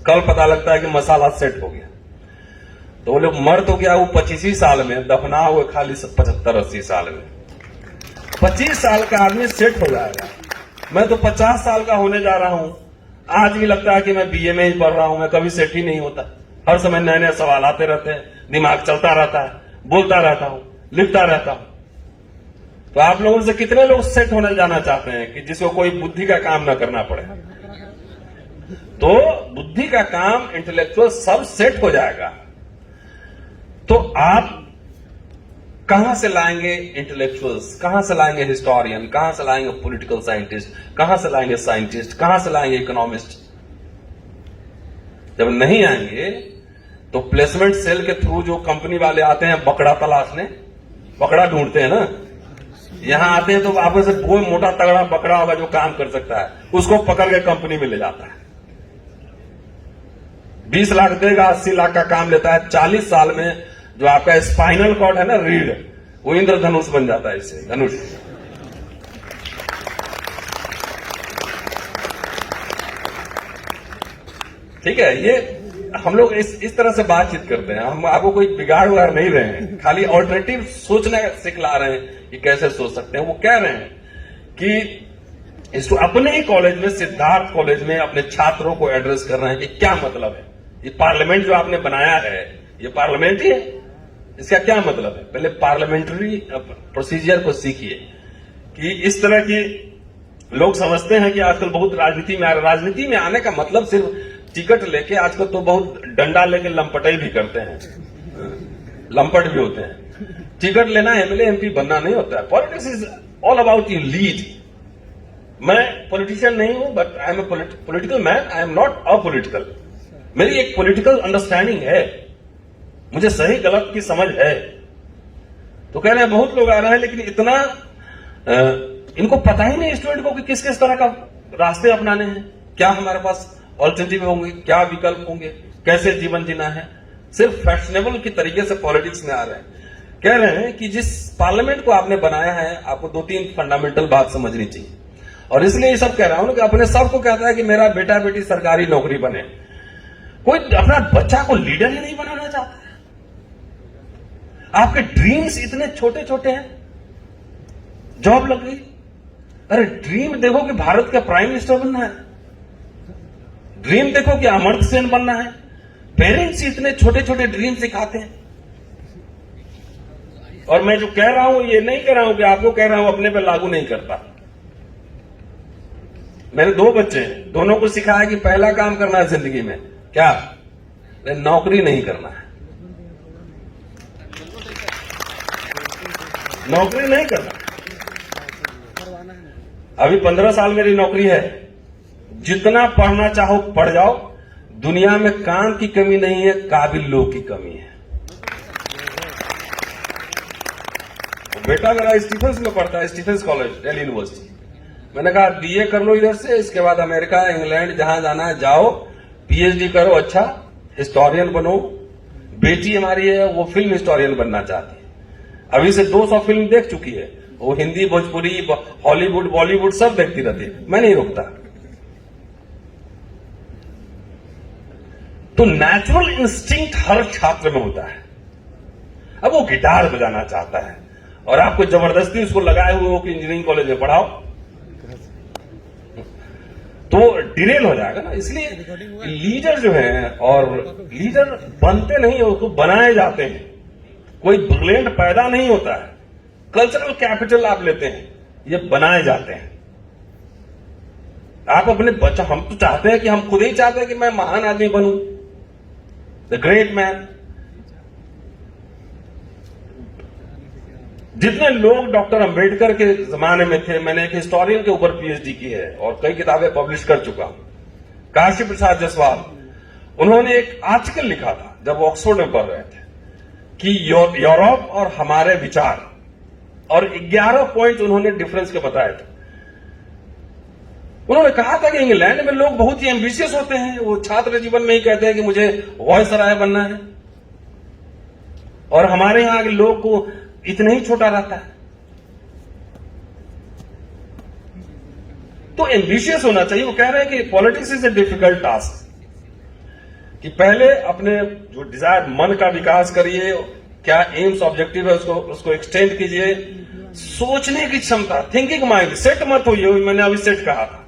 Speaker 2: कल पता लगता है कि मसाला सेट हो गया। तो वो लोग मर तो गया वो 25 साल में, दफना हुए खाली 75-80 साल में। 25 साल का आदमी सेट हो जाएगा। मैं तो 50 साल का होने जा रहा हूं, आज भी लगता है कि मैं बीए में ही पढ़ रहा हूं, मैं कभी सेट ही नहीं होता। हर समय नए नए सवाल आते रहते हैं, दिमाग चलता रहता है, बोलता रहता हूं, लिखता रहता हूं। तो आप लोगों से कितने लोग सेट होने जाना चाहते हैं कि जिसको कोई बुद्धि का काम ना करना पड़े? तो बुद्धि का काम, इंटेलेक्चुअल सब सेट हो जाएगा। तो आप कहां से लाएंगे इंटेलेक्चुअल्स, कहां से लाएंगे हिस्टोरियन, कहां से लाएंगे पॉलिटिकल साइंटिस्ट, कहां से लाएंगे साइंटिस्ट, कहां से लाएंगे इकोनॉमिस्ट? जब नहीं आएंगे तो प्लेसमेंट सेल के थ्रू जो कंपनी वाले आते हैं बकड़ा तलाशने, बकड़ा ढूंढते हैं ना, यहां आते हैं तो आप से कोई मोटा तगड़ा बकड़ा होगा जो काम कर सकता है, उसको पकड़ के कंपनी में ले जाता है। 20 लाख देगा, 80 लाख का काम लेता है। 40 साल में जो आपका स्पाइनल कॉर्ड है ना, रीढ़, वो इंद्रधनुष बन जाता है, इससे धनुष। ठीक है, ये हम लोग इस तरह से बातचीत करते हैं। हम आपको कोई बिगाड़ उगाड़ नहीं रहे हैं, खाली ऑल्टरनेटिव सोचने का सिखला रहे हैं कि कैसे सोच सकते हैं। वो कह रहे हैं कि इसको अपने ही कॉलेज में, सिद्धार्थ कॉलेज में, अपने छात्रों को एड्रेस कर रहे हैं कि क्या मतलब है ये पार्लियामेंट जो आपने बनाया है, ये पार्लियामेंट ही है, इसका क्या मतलब है? पहले पार्लियामेंट्री प्रोसीजर को सीखिए। कि इस तरह की लोग समझते हैं कि आजकल बहुत राजनीति में आ रहे। राजनीति में आने का मतलब सिर्फ टिकट लेके, आजकल तो बहुत डंडा लेके लंपटाई भी करते हैं, लंपट भी होते हैं। टिकट लेना एमएलए एमपी बनना नहीं होता है। Politics is all about you lead. मैं पॉलिटिशियन नहीं हूं, but I am a political man, I am not apolitical. मेरी एक पॉलिटिकल अंडरस्टैंडिंग है, मुझे सही गलत की समझ है। तो कह रहे हैं बहुत लोग आ रहे हैं, लेकिन इतना इनको पता ही नहीं स्टूडेंट को कि किस किस तरह का रास्ते अपनाने हैं, क्या हमारे पास ऑल्टरनेटिव होंगे, क्या विकल्प होंगे, कैसे जीवन जीना है। सिर्फ फैशनेबल की तरीके से पॉलिटिक्स में आ रहे हैं। कह रहे हैं कि जिस पार्लियामेंट को आपने बनाया है, आपको 2-3 फंडामेंटल बात समझनी चाहिए। और इसलिए ये सब कह रहा हूं कि अपने सबको कहता है कि मेरा बेटा बेटी सरकारी नौकरी बने। कोई अपना बच्चा को लीडर ही नहीं बनाना चाहता है। आपके ड्रीम्स इतने छोटे छोटे हैं, जॉब लग गई। अरे ड्रीम देखो कि भारत का प्राइम मिनिस्टर बनना है, ड्रीम देखो कि अमर्त्य सेन बनना है। पेरेंट्स इतने छोटे छोटे ड्रीम सिखाते हैं। और मैं जो कह रहा हूं, ये नहीं कह रहा हूं कि आपको कह रहा हूं, अपने पे लागू नहीं करता। मैंने 2 बच्चे हैं, दोनों को सिखाया कि पहला काम करना है जिंदगी में, क्या? नौकरी नहीं करना है, नौकरी नहीं करना। अभी 15 साल मेरी नौकरी है, जितना पढ़ना चाहो पढ़ जाओ। दुनिया में काम की कमी नहीं है, काबिल लोग की कमी है। बेटा मेरा स्टीफेंस में पढ़ता है, स्टीफेंस कॉलेज, दिल्ली यूनिवर्सिटी। मैंने कहा बीए कर लो इधर से, इसके बाद अमेरिका, इंग्लैंड, जहां जाना है जाओ, पीएचडी करो, अच्छा हिस्टोरियन बनो। बेटी हमारी है, वो फिल्म हिस्टोरियन बनना चाहती है। अभी से 200 फिल्म देख चुकी है, वो हिंदी, भोजपुरी, हॉलीवुड, बॉलीवुड सब देखती रहती है। मैं नहीं रोकता। तो नेचुरल इंस्टिंक्ट हर छात्र में होता है। अब वो गिटार बजाना चाहता है और आपको जबरदस्ती उसको लगाए हुए हो कि इंजीनियरिंग कॉलेज में पढ़ाओ, तो डिरेल हो जाएगा ना। इसलिए लीडर जो है, और लीडर बनते नहीं हो तो बनाए जाते हैं। कोई ब्रिलियंट पैदा नहीं होता है। कल्चरल कैपिटल आप लेते हैं, ये बनाए जाते हैं। आप अपने बच्चा, हम तो चाहते हैं कि हम खुद ही चाहते हैं कि मैं महान आदमी बनूं, द ग्रेट मैन। जितने लोग डॉक्टर अंबेडकर के जमाने में थे, मैंने एक हिस्टोरियन के ऊपर पीएचडी की है और कई किताबें पब्लिश कर चुका हूं, काशी प्रसाद जायसवाल। उन्होंने एक आर्टिकल लिखा था जब वो ऑक्सफोर्ड में पढ़ रहे थे कि यूरोप और हमारे विचार, और 11 पॉइंट उन्होंने डिफरेंस के बताए थे। उन्होंने कहा था कि इंग्लैंड में लोग बहुत ही एम्बिशियस होते हैं, वो छात्र जीवन में ही कहते हैं कि मुझे वॉयसराय बनना है, और हमारे यहां के लोग को इतना ही छोटा रहता है। तो एम्बिशियस होना चाहिए। वो कह रहे हैं कि politics is a difficult task, कि पहले अपने जो डिजायर, मन का विकास करिए, क्या एम्स ऑब्जेक्टिव है उसको एक्सटेंड कीजिए, सोचने की क्षमता, थिंकिंग माइंड, सेट मत होइए, मैंने अभी सेट कहा था,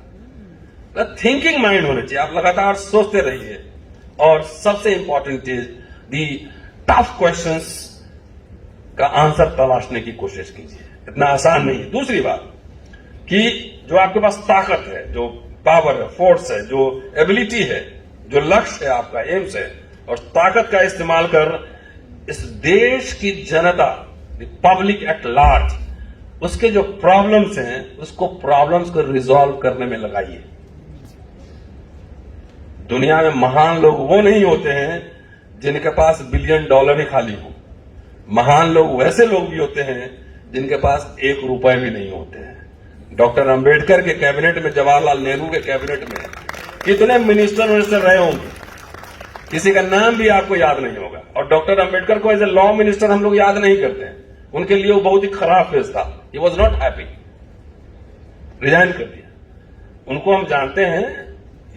Speaker 2: थिंकिंग माइंड होने चाहिए, आप लगातार सोचते रहिए। और सबसे इंपॉर्टेंट चीज, दी टफ क्वेश्चंस का आंसर तलाशने की कोशिश कीजिए, इतना आसान नहीं है। दूसरी बात कि जो आपके पास ताकत है, जो पावर है, फोर्स है, जो एबिलिटी है, जो लक्ष्य है आपका, एम्स है, और ताकत का इस्तेमाल कर इस देश की जनता, पब्लिक एट लार्ज, उसके जो प्रॉब्लम्स हैं उसको प्रॉब्लम्स को रिजॉल्व करने में लगाइए। दुनिया में महान लोग वो नहीं होते हैं जिनके पास $1 बिलियन ही खाली हो। महान लोग वैसे लोग भी होते हैं जिनके पास ₹1 भी नहीं होते हैं। डॉक्टर अंबेडकर के कैबिनेट में, जवाहरलाल नेहरू के कैबिनेट में कितने मिनिस्टर रहे होंगे, किसी का नाम भी आपको याद नहीं होगा। और डॉक्टर अंबेडकर को एज ए लॉ मिनिस्टर हम लोग याद नहीं करते हैं, उनके लिए वो बहुत ही खराब फेज था, he was not happy, resign कर दिया। उनको हम जानते हैं,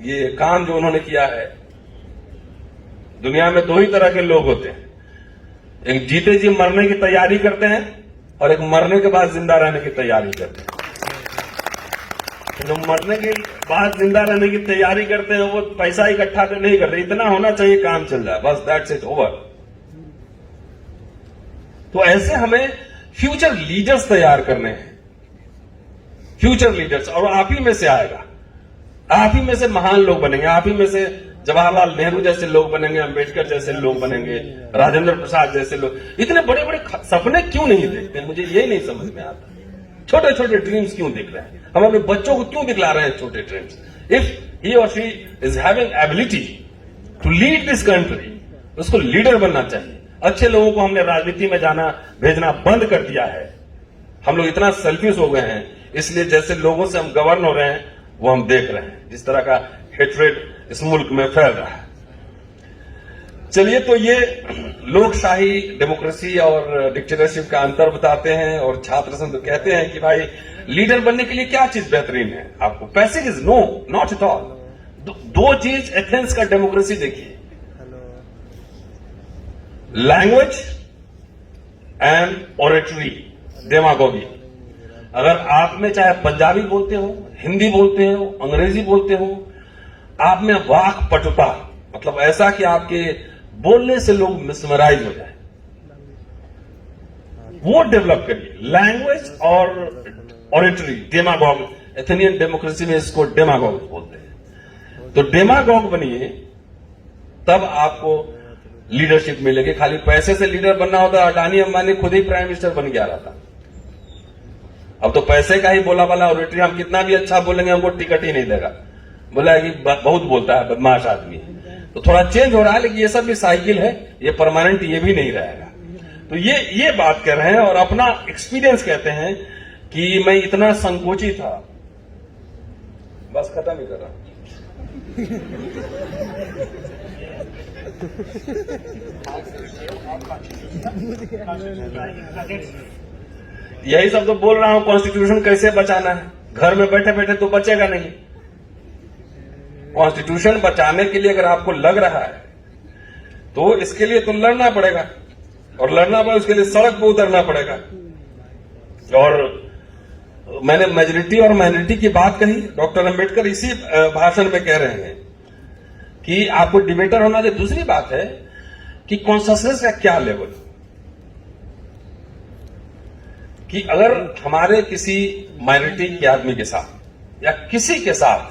Speaker 2: ये काम जो उन्होंने किया है। दुनिया में 2 ही तरह के लोग होते हैं, एक जीते जी मरने की तैयारी करते हैं, और एक मरने के बाद जिंदा रहने की तैयारी करते हैं। जो मरने के बाद जिंदा रहने की तैयारी करते हैं वो पैसा इकट्ठा नहीं करते, इतना होना चाहिए काम चल जाए, बस दैट्स इट, ओवर। तो ऐसे हमें फ्यूचर लीडर्स तैयार करने हैं, फ्यूचर लीडर्स, और आप ही में से आएगा, आप ही में से महान लोग बनेंगे, आप ही में से जवाहरलाल नेहरू जैसे लोग बनेंगे, अंबेडकर जैसे लोग बनेंगे, राजेंद्र प्रसाद जैसे लोग। इतने बड़े बड़े सपने क्यों नहीं देखते, मुझे ये नहीं समझ में आता। छोटे छोटे ड्रीम्स क्यों दिख रहे हैं, हम अपने बच्चों को क्यों दिखला रहे हैं छोटे ड्रीम्स। इफ ही और she is having ability to lead this country, उसको लीडर बनना चाहिए। अच्छे लोगों को हमने राजनीति में जाना भेजना बंद कर दिया है। हम लोग इतना सेल्फिश हो गए हैं, इसलिए जैसे लोगों से हम गवर्न हो रहे हैं वो हम देख रहे हैं, जिस तरह का हेट्रेड इस मुल्क में फैल रहा है। चलिए, तो ये लोकशाही, डेमोक्रेसी और डिक्टेटरशिप का अंतर बताते हैं। और छात्र संघ कहते हैं कि भाई लीडर बनने के लिए क्या चीज बेहतरीन है आपको, पैसे is no, not at all. 2 चीज एथेंस का डेमोक्रेसी देखिए, लैंग्वेज एंड ऑरेटरी, डेमागोगी। अगर आप में चाहे पंजाबी बोलते हो, हिंदी बोलते हो, अंग्रेजी बोलते हो, आप में वाक पटुता, मतलब ऐसा कि आपके बोलने से लोग मिसमराइज हो जाए, वो डेवलप करिए। लैंग्वेज और ऑरेटरी, डेमागोग, एथेनियन डेमोक्रेसी में इसको डेमागोग बोलते हैं। तो डेमागोग बनिए, तब आपको लीडरशिप मिलेगी। खाली पैसे से लीडर बनना होता, अडानी अंबानी खुद ही प्राइम मिनिस्टर बन गया रहता। अब तो पैसे का ही बोला वाला ऑरेटरी, हम कितना भी अच्छा बोलेंगे हमको टिकट ही नहीं देगा, बोला कि बहुत बोलता है, बदमाश आदमी है। तो थोड़ा चेंज हो रहा है, लेकिन ये सब भी साइकिल है, ये परमानेंट ये भी नहीं रहेगा। तो ये बात कर रहे हैं और अपना एक्सपीरियंस कहते हैं कि मैं इतना संकोची था। बस खत्म ही कर रहा हूं। यही सब तो बोल रहा हूं, कॉन्स्टिट्यूशन कैसे बचाना है। घर में बैठे बैठे तो बचेगा नहीं। कॉन्स्टिट्यूशन बचाने के लिए अगर आपको लग रहा है तो इसके लिए तो लड़ना पड़ेगा, और लड़ना पड़ेगा उसके लिए सड़क पर उतरना पड़ेगा। और मैंने मेजॉरिटी और माइनॉरिटी की बात कही, डॉक्टर अंबेडकर इसी भाषण में कह रहे हैं कि आपको डिबेटर होना चाहिए। दूसरी बात है कि कॉन्शसनेस का क्या लेवल, कि अगर हमारे किसी माइनॉरिटी के आदमी के साथ या किसी के साथ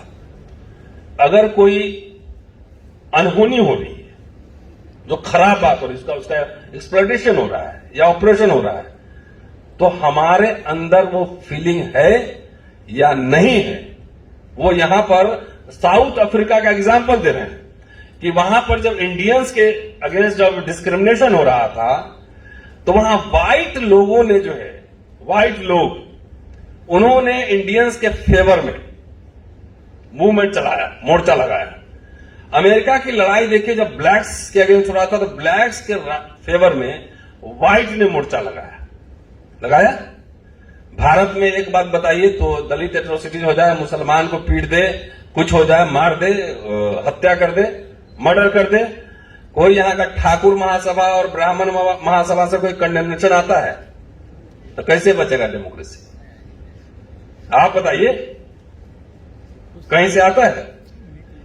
Speaker 2: अगर कोई अनहोनी हो रही है, जो खराब बात हो रही है, उसका एक्सप्लॉइटेशन हो रहा है या ऑपरेशन हो रहा है, तो हमारे अंदर वो फीलिंग है या नहीं है। वो यहां पर साउथ अफ्रीका का एग्जांपल दे रहे हैं कि वहां पर जब इंडियंस के अगेंस्ट जब डिस्क्रिमिनेशन हो रहा था तो वहां व्हाइट लोगों ने जो है, व्हाइट लोग उन्होंने इंडियंस के फेवर में मूवमेंट चलाया, मोर्चा लगाया। अमेरिका की लड़ाई देखिए, जब ब्लैक्स के अगेंस्ट हो रहा था तो ब्लैक्स के फेवर में व्हाइट ने मोर्चा लगाया। भारत में एक बात बताइए तो दलित एट्रोसिटीज हो जाए, मुसलमान को पीट दे, कुछ हो जाए, मार दे, हत्या कर दे, मर्डर कर दे, कोई यहां का ठाकुर महासभा और ब्राह्मण महासभा से कोई कंडेमनेशन आता है तो कैसे बचेगा डेमोक्रेसी? आप बताइए, कहीं से आता है?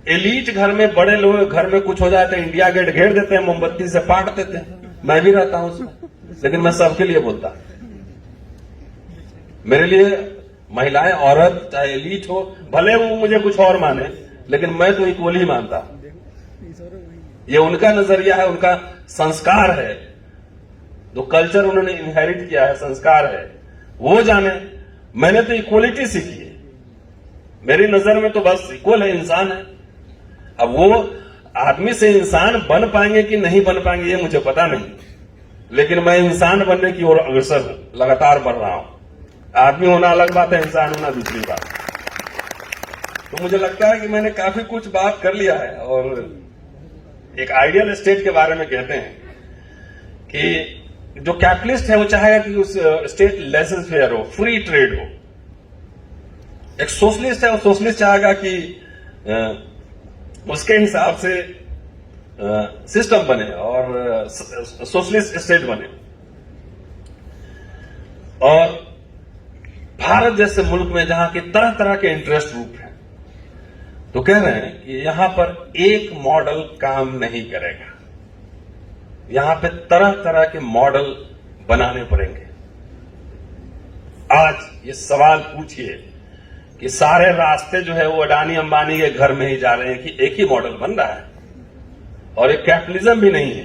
Speaker 2: एलीट घर में, बड़े लोग घर में कुछ हो जाए तो इंडिया गेट घेर देते हैं, मोमबत्ती से पाट देते हैं। मैं भी रहता हूं उसमें, लेकिन मैं सबके लिए बोलता। मेरे लिए महिलाएं, औरत, चाहे एलीट हो, भले वो मुझे कुछ और माने, लेकिन मैं तो इक्वल ही मानता। ये उनका नजरिया है, उनका संस्कार है, जो कल्चर उन्होंने इनहेरिट किया है, संस्कार है, वो जाने। मैंने तो इक्वलिटी सीखी है, मेरी नजर में तो बस इक्वल है, इंसान है। अब वो आदमी से इंसान बन पाएंगे कि नहीं बन पाएंगे ये मुझे पता नहीं, लेकिन मैं इंसान बनने की ओर अग्रसर हूं, लगातार बढ़ रहा हूं। आदमी होना अलग बात है, इंसान होना दूसरी बात। तो मुझे लगता है कि मैंने काफी कुछ बात कर लिया है। और एक आइडियल स्टेट के बारे में कहते हैं कि जो कैपिटलिस्ट है वो चाहेगा कि उस स्टेट लेसन फेयर हो, फ्री ट्रेड हो। एक सोशलिस्ट है, वो सोशलिस्ट चाहेगा कि उसके हिसाब से सिस्टम बने और सोशलिस्ट स्टेट बने। और भारत जैसे मुल्क में जहां की तरह तरह के इंटरेस्ट ग्रुप हैं, तो कह रहे हैं कि यहां पर एक मॉडल काम नहीं करेगा, यहां पे तरह तरह के मॉडल बनाने पड़ेंगे। आज ये सवाल पूछिए कि सारे रास्ते जो है वो अडानी अंबानी के घर में ही जा रहे हैं कि एक ही मॉडल बन रहा है, और एक कैपिटलिज्म भी नहीं है।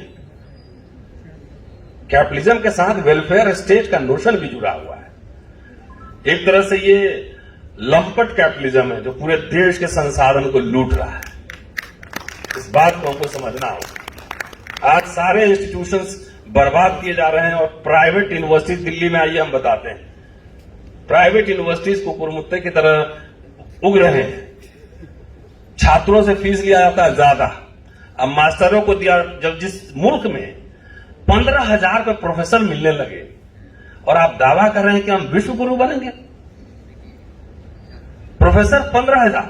Speaker 2: कैपिटलिज्म के साथ वेलफेयर स्टेट का नोशन भी जुड़ा हुआ है। एक तरह से ये लंपट कैपिटलिज्म है जो पूरे देश के संसाधन को लूट रहा है। इस बात को हमको समझना होगा। आज सारे इंस्टीट्यूशंस बर्बाद किए जा रहे हैं और प्राइवेट यूनिवर्सिटी, दिल्ली में आइए हम बताते हैं, प्राइवेट यूनिवर्सिटीज को कुरमुत्ते की तरह उग रहे हैं। छात्रों से फीस लिया जाता है ज्यादा। अब मास्टरों को दिया, जब जिस मुल्क में 15,000 रुपए प्रोफेसर मिलने लगे और आप दावा कर रहे हैं कि हम विश्व गुरु बनेंगे, प्रोफेसर 15,000,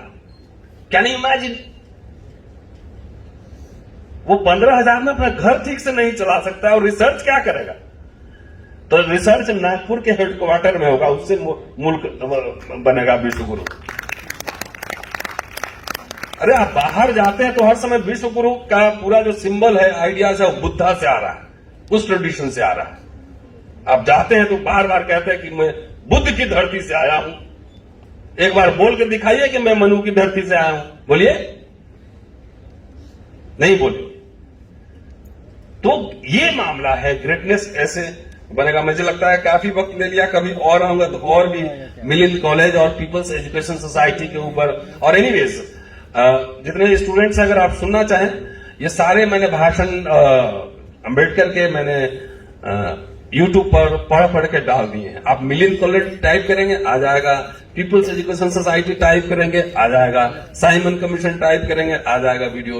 Speaker 2: कैन यू इमेजिन? वो 15,000 में अपना घर ठीक से नहीं चला सकता और रिसर्च क्या करेगा? तो रिसर्च नागपुर के हेडक्वार्टर में होगा, उससे मुल्क बनेगा विश्व गुरु। अरे आप बाहर जाते हैं तो हर समय विश्व गुरु का पूरा जो सिंबल है, आइडियाज है, वो बुद्धा से आ रहा है, उस ट्रेडिशन से आ रहा है। आप जाते हैं तो बार बार कहते हैं कि मैं बुद्ध की धरती से आया हूं। एक बार बोल के दिखाइए कि मैं मनु की धरती से आया हूं, बोलिए। नहीं बोलिए। तो ये मामला है, ग्रेटनेस ऐसे बनेगा। मुझे लगता है काफी वक्त ले लिया, कभी और आऊंगा तो और भी मिलिंद कॉलेज और पीपल्स एजुकेशन सोसाइटी के ऊपर। और एनीवेज जितने स्टूडेंट्स अगर आप सुनना चाहें, ये सारे मैंने भाषण अंबेडकर के मैंने यूट्यूब पर पढ़ के डाल दिए हैं। आप मिलिंद कॉलेज टाइप करेंगे आ जाएगा, पीपल्स एजुकेशन सोसाइटी टाइप करेंगे आ जाएगा, साइमन कमीशन टाइप करेंगे आ जाएगा वीडियो।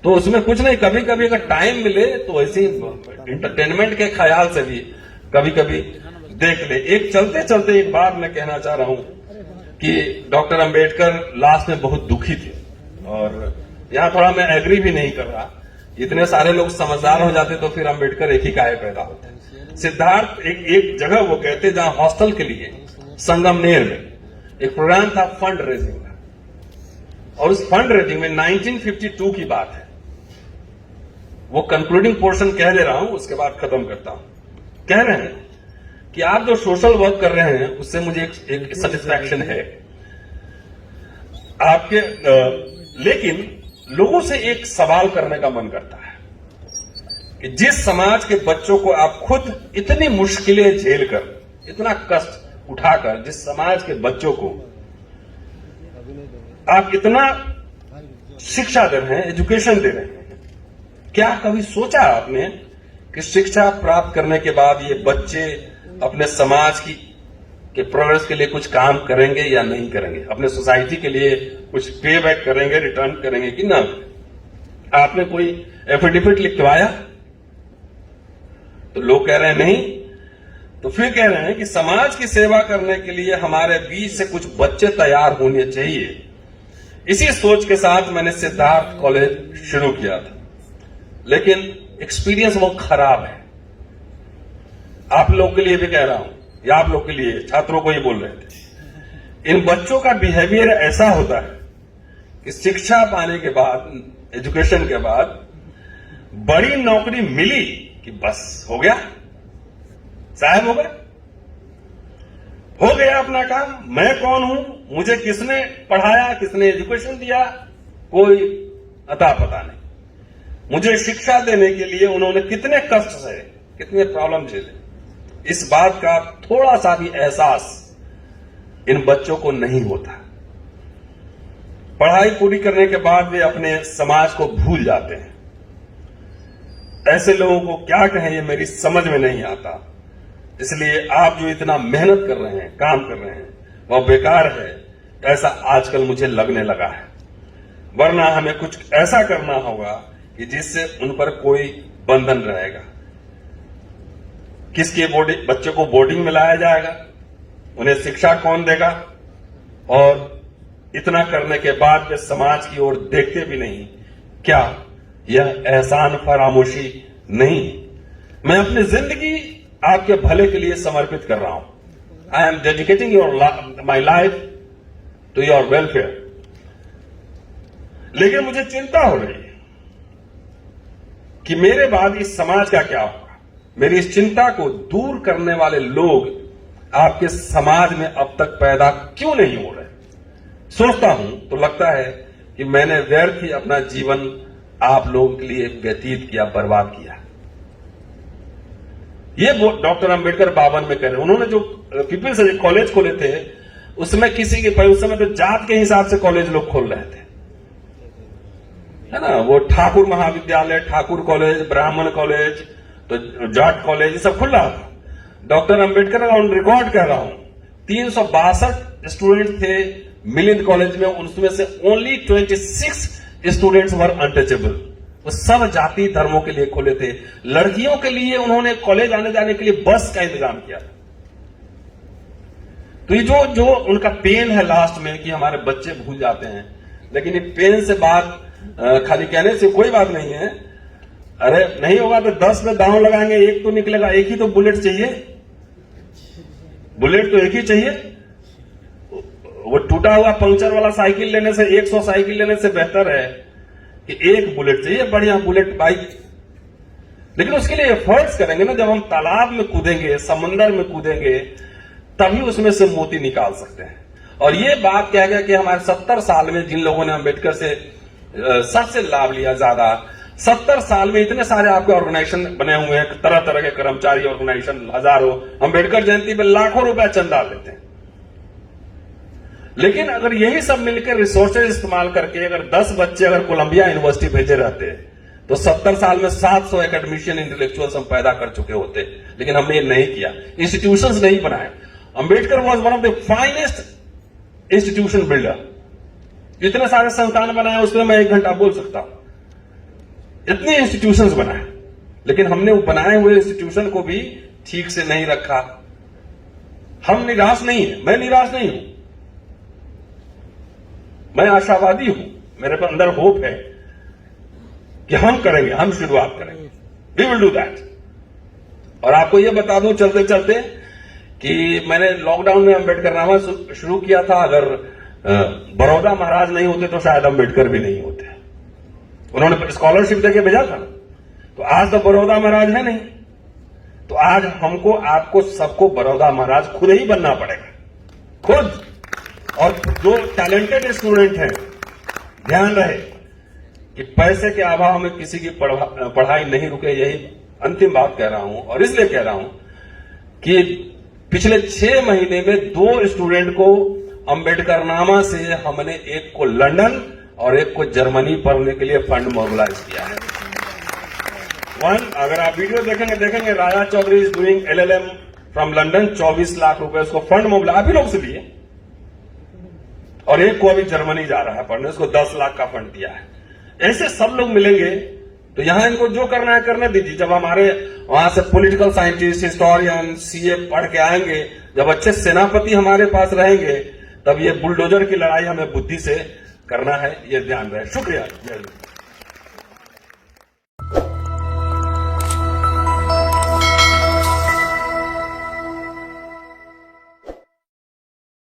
Speaker 2: तो उसमें कुछ नहीं, कभी कभी अगर टाइम मिले तो ऐसे इंटरटेनमेंट के ख्याल से भी कभी कभी देख ले। एक चलते चलते एक बात मैं कहना चाह रहा हूं कि डॉक्टर अंबेडकर लास्ट में बहुत दुखी थे, और यहां थोड़ा मैं एग्री भी नहीं कर रहा। इतने सारे लोग समझदार हो जाते तो फिर अंबेडकर एक ही काहे पैदा होते। सिद्धार्थ एक जगह वो कहते जहां हॉस्टल के लिए संगमनेर में एक प्रोग्राम था फंड रेजिंग का, और उस फंड रेजिंग में 1952 की बात है। वो कंक्लूडिंग पोर्शन कह दे रहा हूं, उसके बाद खत्म करता हूं। कह रहे हैं कि आप जो सोशल वर्क कर रहे हैं उससे मुझे एक सेटिस्फैक्शन है आपके, लेकिन लोगों से एक सवाल करने का मन करता है कि जिस समाज के बच्चों को आप खुद इतनी मुश्किलें झेलकर
Speaker 3: इतना कष्ट उठाकर जिस समाज के बच्चों को आप इतना शिक्षा दे रहे हैं, एजुकेशन दे रहे हैं, क्या कभी सोचा आपने कि शिक्षा प्राप्त करने के बाद ये बच्चे अपने समाज के प्रोग्रेस के लिए कुछ काम करेंगे या नहीं करेंगे, अपने सोसाइटी के लिए कुछ पे बैक करेंगे, रिटर्न करेंगे कि ना? आपने कोई एफिडेविट लिखवाया? तो लोग कह रहे हैं नहीं। तो फिर कह रहे हैं कि समाज की सेवा करने के लिए हमारे बीच से कुछ बच्चे तैयार होने चाहिए। इसी सोच के साथ मैंने सिद्धार्थ कॉलेज शुरू किया था, लेकिन एक्सपीरियंस बहुत खराब है। आप लोग के लिए भी कह रहा हूं, या आप लोग के लिए, छात्रों को ये बोल रहे थे, इन बच्चों का बिहेवियर ऐसा होता है कि शिक्षा पाने के बाद, एजुकेशन के बाद बड़ी नौकरी मिली कि बस हो गया, साहब हो गया अपना काम। मैं कौन हूं, मुझे किसने पढ़ाया, किसने एजुकेशन दिया, कोई अता पता नहीं। मुझे शिक्षा देने के लिए उन्होंने कितने कष्ट सहे, कितने प्रॉब्लम झेले, इस बात का थोड़ा सा भी एहसास इन बच्चों को नहीं होता। पढ़ाई पूरी करने के बाद वे अपने समाज को भूल जाते हैं। ऐसे लोगों को क्या कहें, ये मेरी समझ में नहीं आता। इसलिए आप जो इतना मेहनत कर रहे हैं, काम कर रहे हैं, वह बेकार है, ऐसा आजकल मुझे लगने लगा है। वरना हमें कुछ ऐसा करना होगा कि जिससे उन पर कोई बंधन रहेगा। किसके बच्चे को बोर्डिंग में लाया जाएगा, उन्हें शिक्षा कौन देगा, और इतना करने के बाद वे समाज की ओर देखते भी नहीं। क्या यह एहसान फरामोशी नहीं? मैं अपनी जिंदगी आपके भले के लिए समर्पित कर रहा हूं। I am dedicating my life to your welfare. लेकिन मुझे चिंता हो रही है कि मेरे बाद इस समाज का क्या होगा। मेरी इस चिंता को दूर करने वाले लोग आपके समाज में अब तक पैदा क्यों नहीं हो रहे? सोचता हूं तो लगता है कि मैंने व्यर्थ ही अपना जीवन आप लोगों के लिए व्यतीत किया, बर्बाद किया। ये डॉक्टर अंबेडकर 52 में कह रहे हैं। उन्होंने जो पीपल्स कॉलेज खोले थे, उसमें किसी के, उस समय तो जात के हिसाब से कॉलेज लोग खोल रहे थे, है ना? वो ठाकुर महाविद्यालय, ठाकुर कॉलेज, ब्राह्मण कॉलेज, तो जाट कॉलेज, ये सब खुल रहा था। डॉक्टर अंबेडकर ऑन रिकॉर्ड कह रहा हूं, 362 स्टूडेंट थे मिलिंद कॉलेज में, उसमें से ओनली 26 स्टूडेंट्स वर अनटचेबल। वो सब जाति धर्मों के लिए खोले थे। लड़कियों के लिए उन्होंने कॉलेज आने जाने के लिए बस का इंतजाम किया था। तो ये जो उनका पेन है लास्ट में कि हमारे बच्चे भूल जाते हैं, लेकिन ये पेन से बात खाली कहने से कोई बात नहीं है। अरे नहीं होगा तो 10 में दांव लगाएंगे, एक तो निकलेगा। एक ही तो बुलेट चाहिए, बुलेट तो एक ही चाहिए। वो टूटा हुआ पंक्चर वाला साइकिल लेने से, 100 साइकिल लेने से बेहतर है कि एक बुलेट चाहिए, बढ़िया बुलेट बाइक। लेकिन उसके लिए एफर्ट्स करेंगे ना। जब हम तालाब में कूदेंगे, समंदर में कूदेंगे, तभी उसमें से मोती निकाल सकते हैं। और ये बात कह गया कि हमारे 70 साल में जिन लोगों ने अंबेडकर से सबसे लाभ लिया, ज्यादा 70 साल में इतने सारे आपके ऑर्गेनाइजेशन बने हुए हैं, तरह तरह के कर्मचारी ऑर्गेनाइजेशन, हजारों। अंबेडकर जयंती पे लाखों रुपया चंदा देते हैं। लेकिन अगर यही सब मिलकर रिसोर्सेज इस्तेमाल करके अगर 10 बच्चे अगर कोलंबिया यूनिवर्सिटी भेजे रहते तो 70 साल में 700 एकेडमिशियन इंटेलेक्चुअल्स हम पैदा कर चुके होते। लेकिन हमने ये नहीं किया, इंस्टीट्यूशंस नहीं बनाए। Ambedkar was one of the finest institution builder. इतने सारे संस्थान बनाए, उसमें मैं 1 घंटा बोल सकता हूं। इतने इंस्टीट्यूशंस बनाए, लेकिन हमने वो बनाए हुए इंस्टीट्यूशन को भी ठीक से नहीं रखा। हम निराश नहीं है, मैं निराश नहीं हूं, मैं आशावादी हूं। मेरे पर अंदर होप है कि हम करेंगे, हम शुरुआत करेंगे। We will do that. और आपको यह बता दूं चलते चलते कि मैंने लॉकडाउन में अंबेडकरनामा शुरू किया था। अगर बड़ौदा महाराज नहीं होते तो शायद अंबेडकर भी नहीं होते। उन्होंने स्कॉलरशिप देके भेजा था, तो आज तो बड़ौदा महाराज है नहीं। तो आज हमको, आपको, सबको बड़ौदा महाराज खुद ही बनना पड़ेगा, खुद। और जो टैलेंटेड स्टूडेंट हैं, ध्यान रहे कि पैसे के अभाव में किसी की पढ़ाई नहीं रुके। यही अंतिम बात कह रहा हूं। और इसलिए कह रहा हूं कि पिछले 6 महीने में 2 स्टूडेंट को अंबेडकर नामा से हमने एक को लंदन और एक को जर्मनी पढ़ने के लिए फंड मोबिलाइज किया है। अगर आप वीडियो देखेंगे Raja Chaudhary is doing LLM from London, 24 lakh रुपए उसको फंड मोबिलाइज आप ही लोग से लिए, और एक को अभी जर्मनी जा रहा है पढ़ने, उसको 10 लाख का फंड दिया है। ऐसे सब लोग मिलेंगे तो यहां इनको जो करना है करने दीजिए। जब हमारे वहां से पॉलिटिकल साइंटिस्ट, हिस्टोरियन, CA पढ़ के आएंगे, जब अच्छे सेनापति हमारे पास रहेंगे, तब ये बुलडोजर की लड़ाई हमें बुद्धि से करना है, ये ध्यान रहे। शुक्रिया। जय हिंद।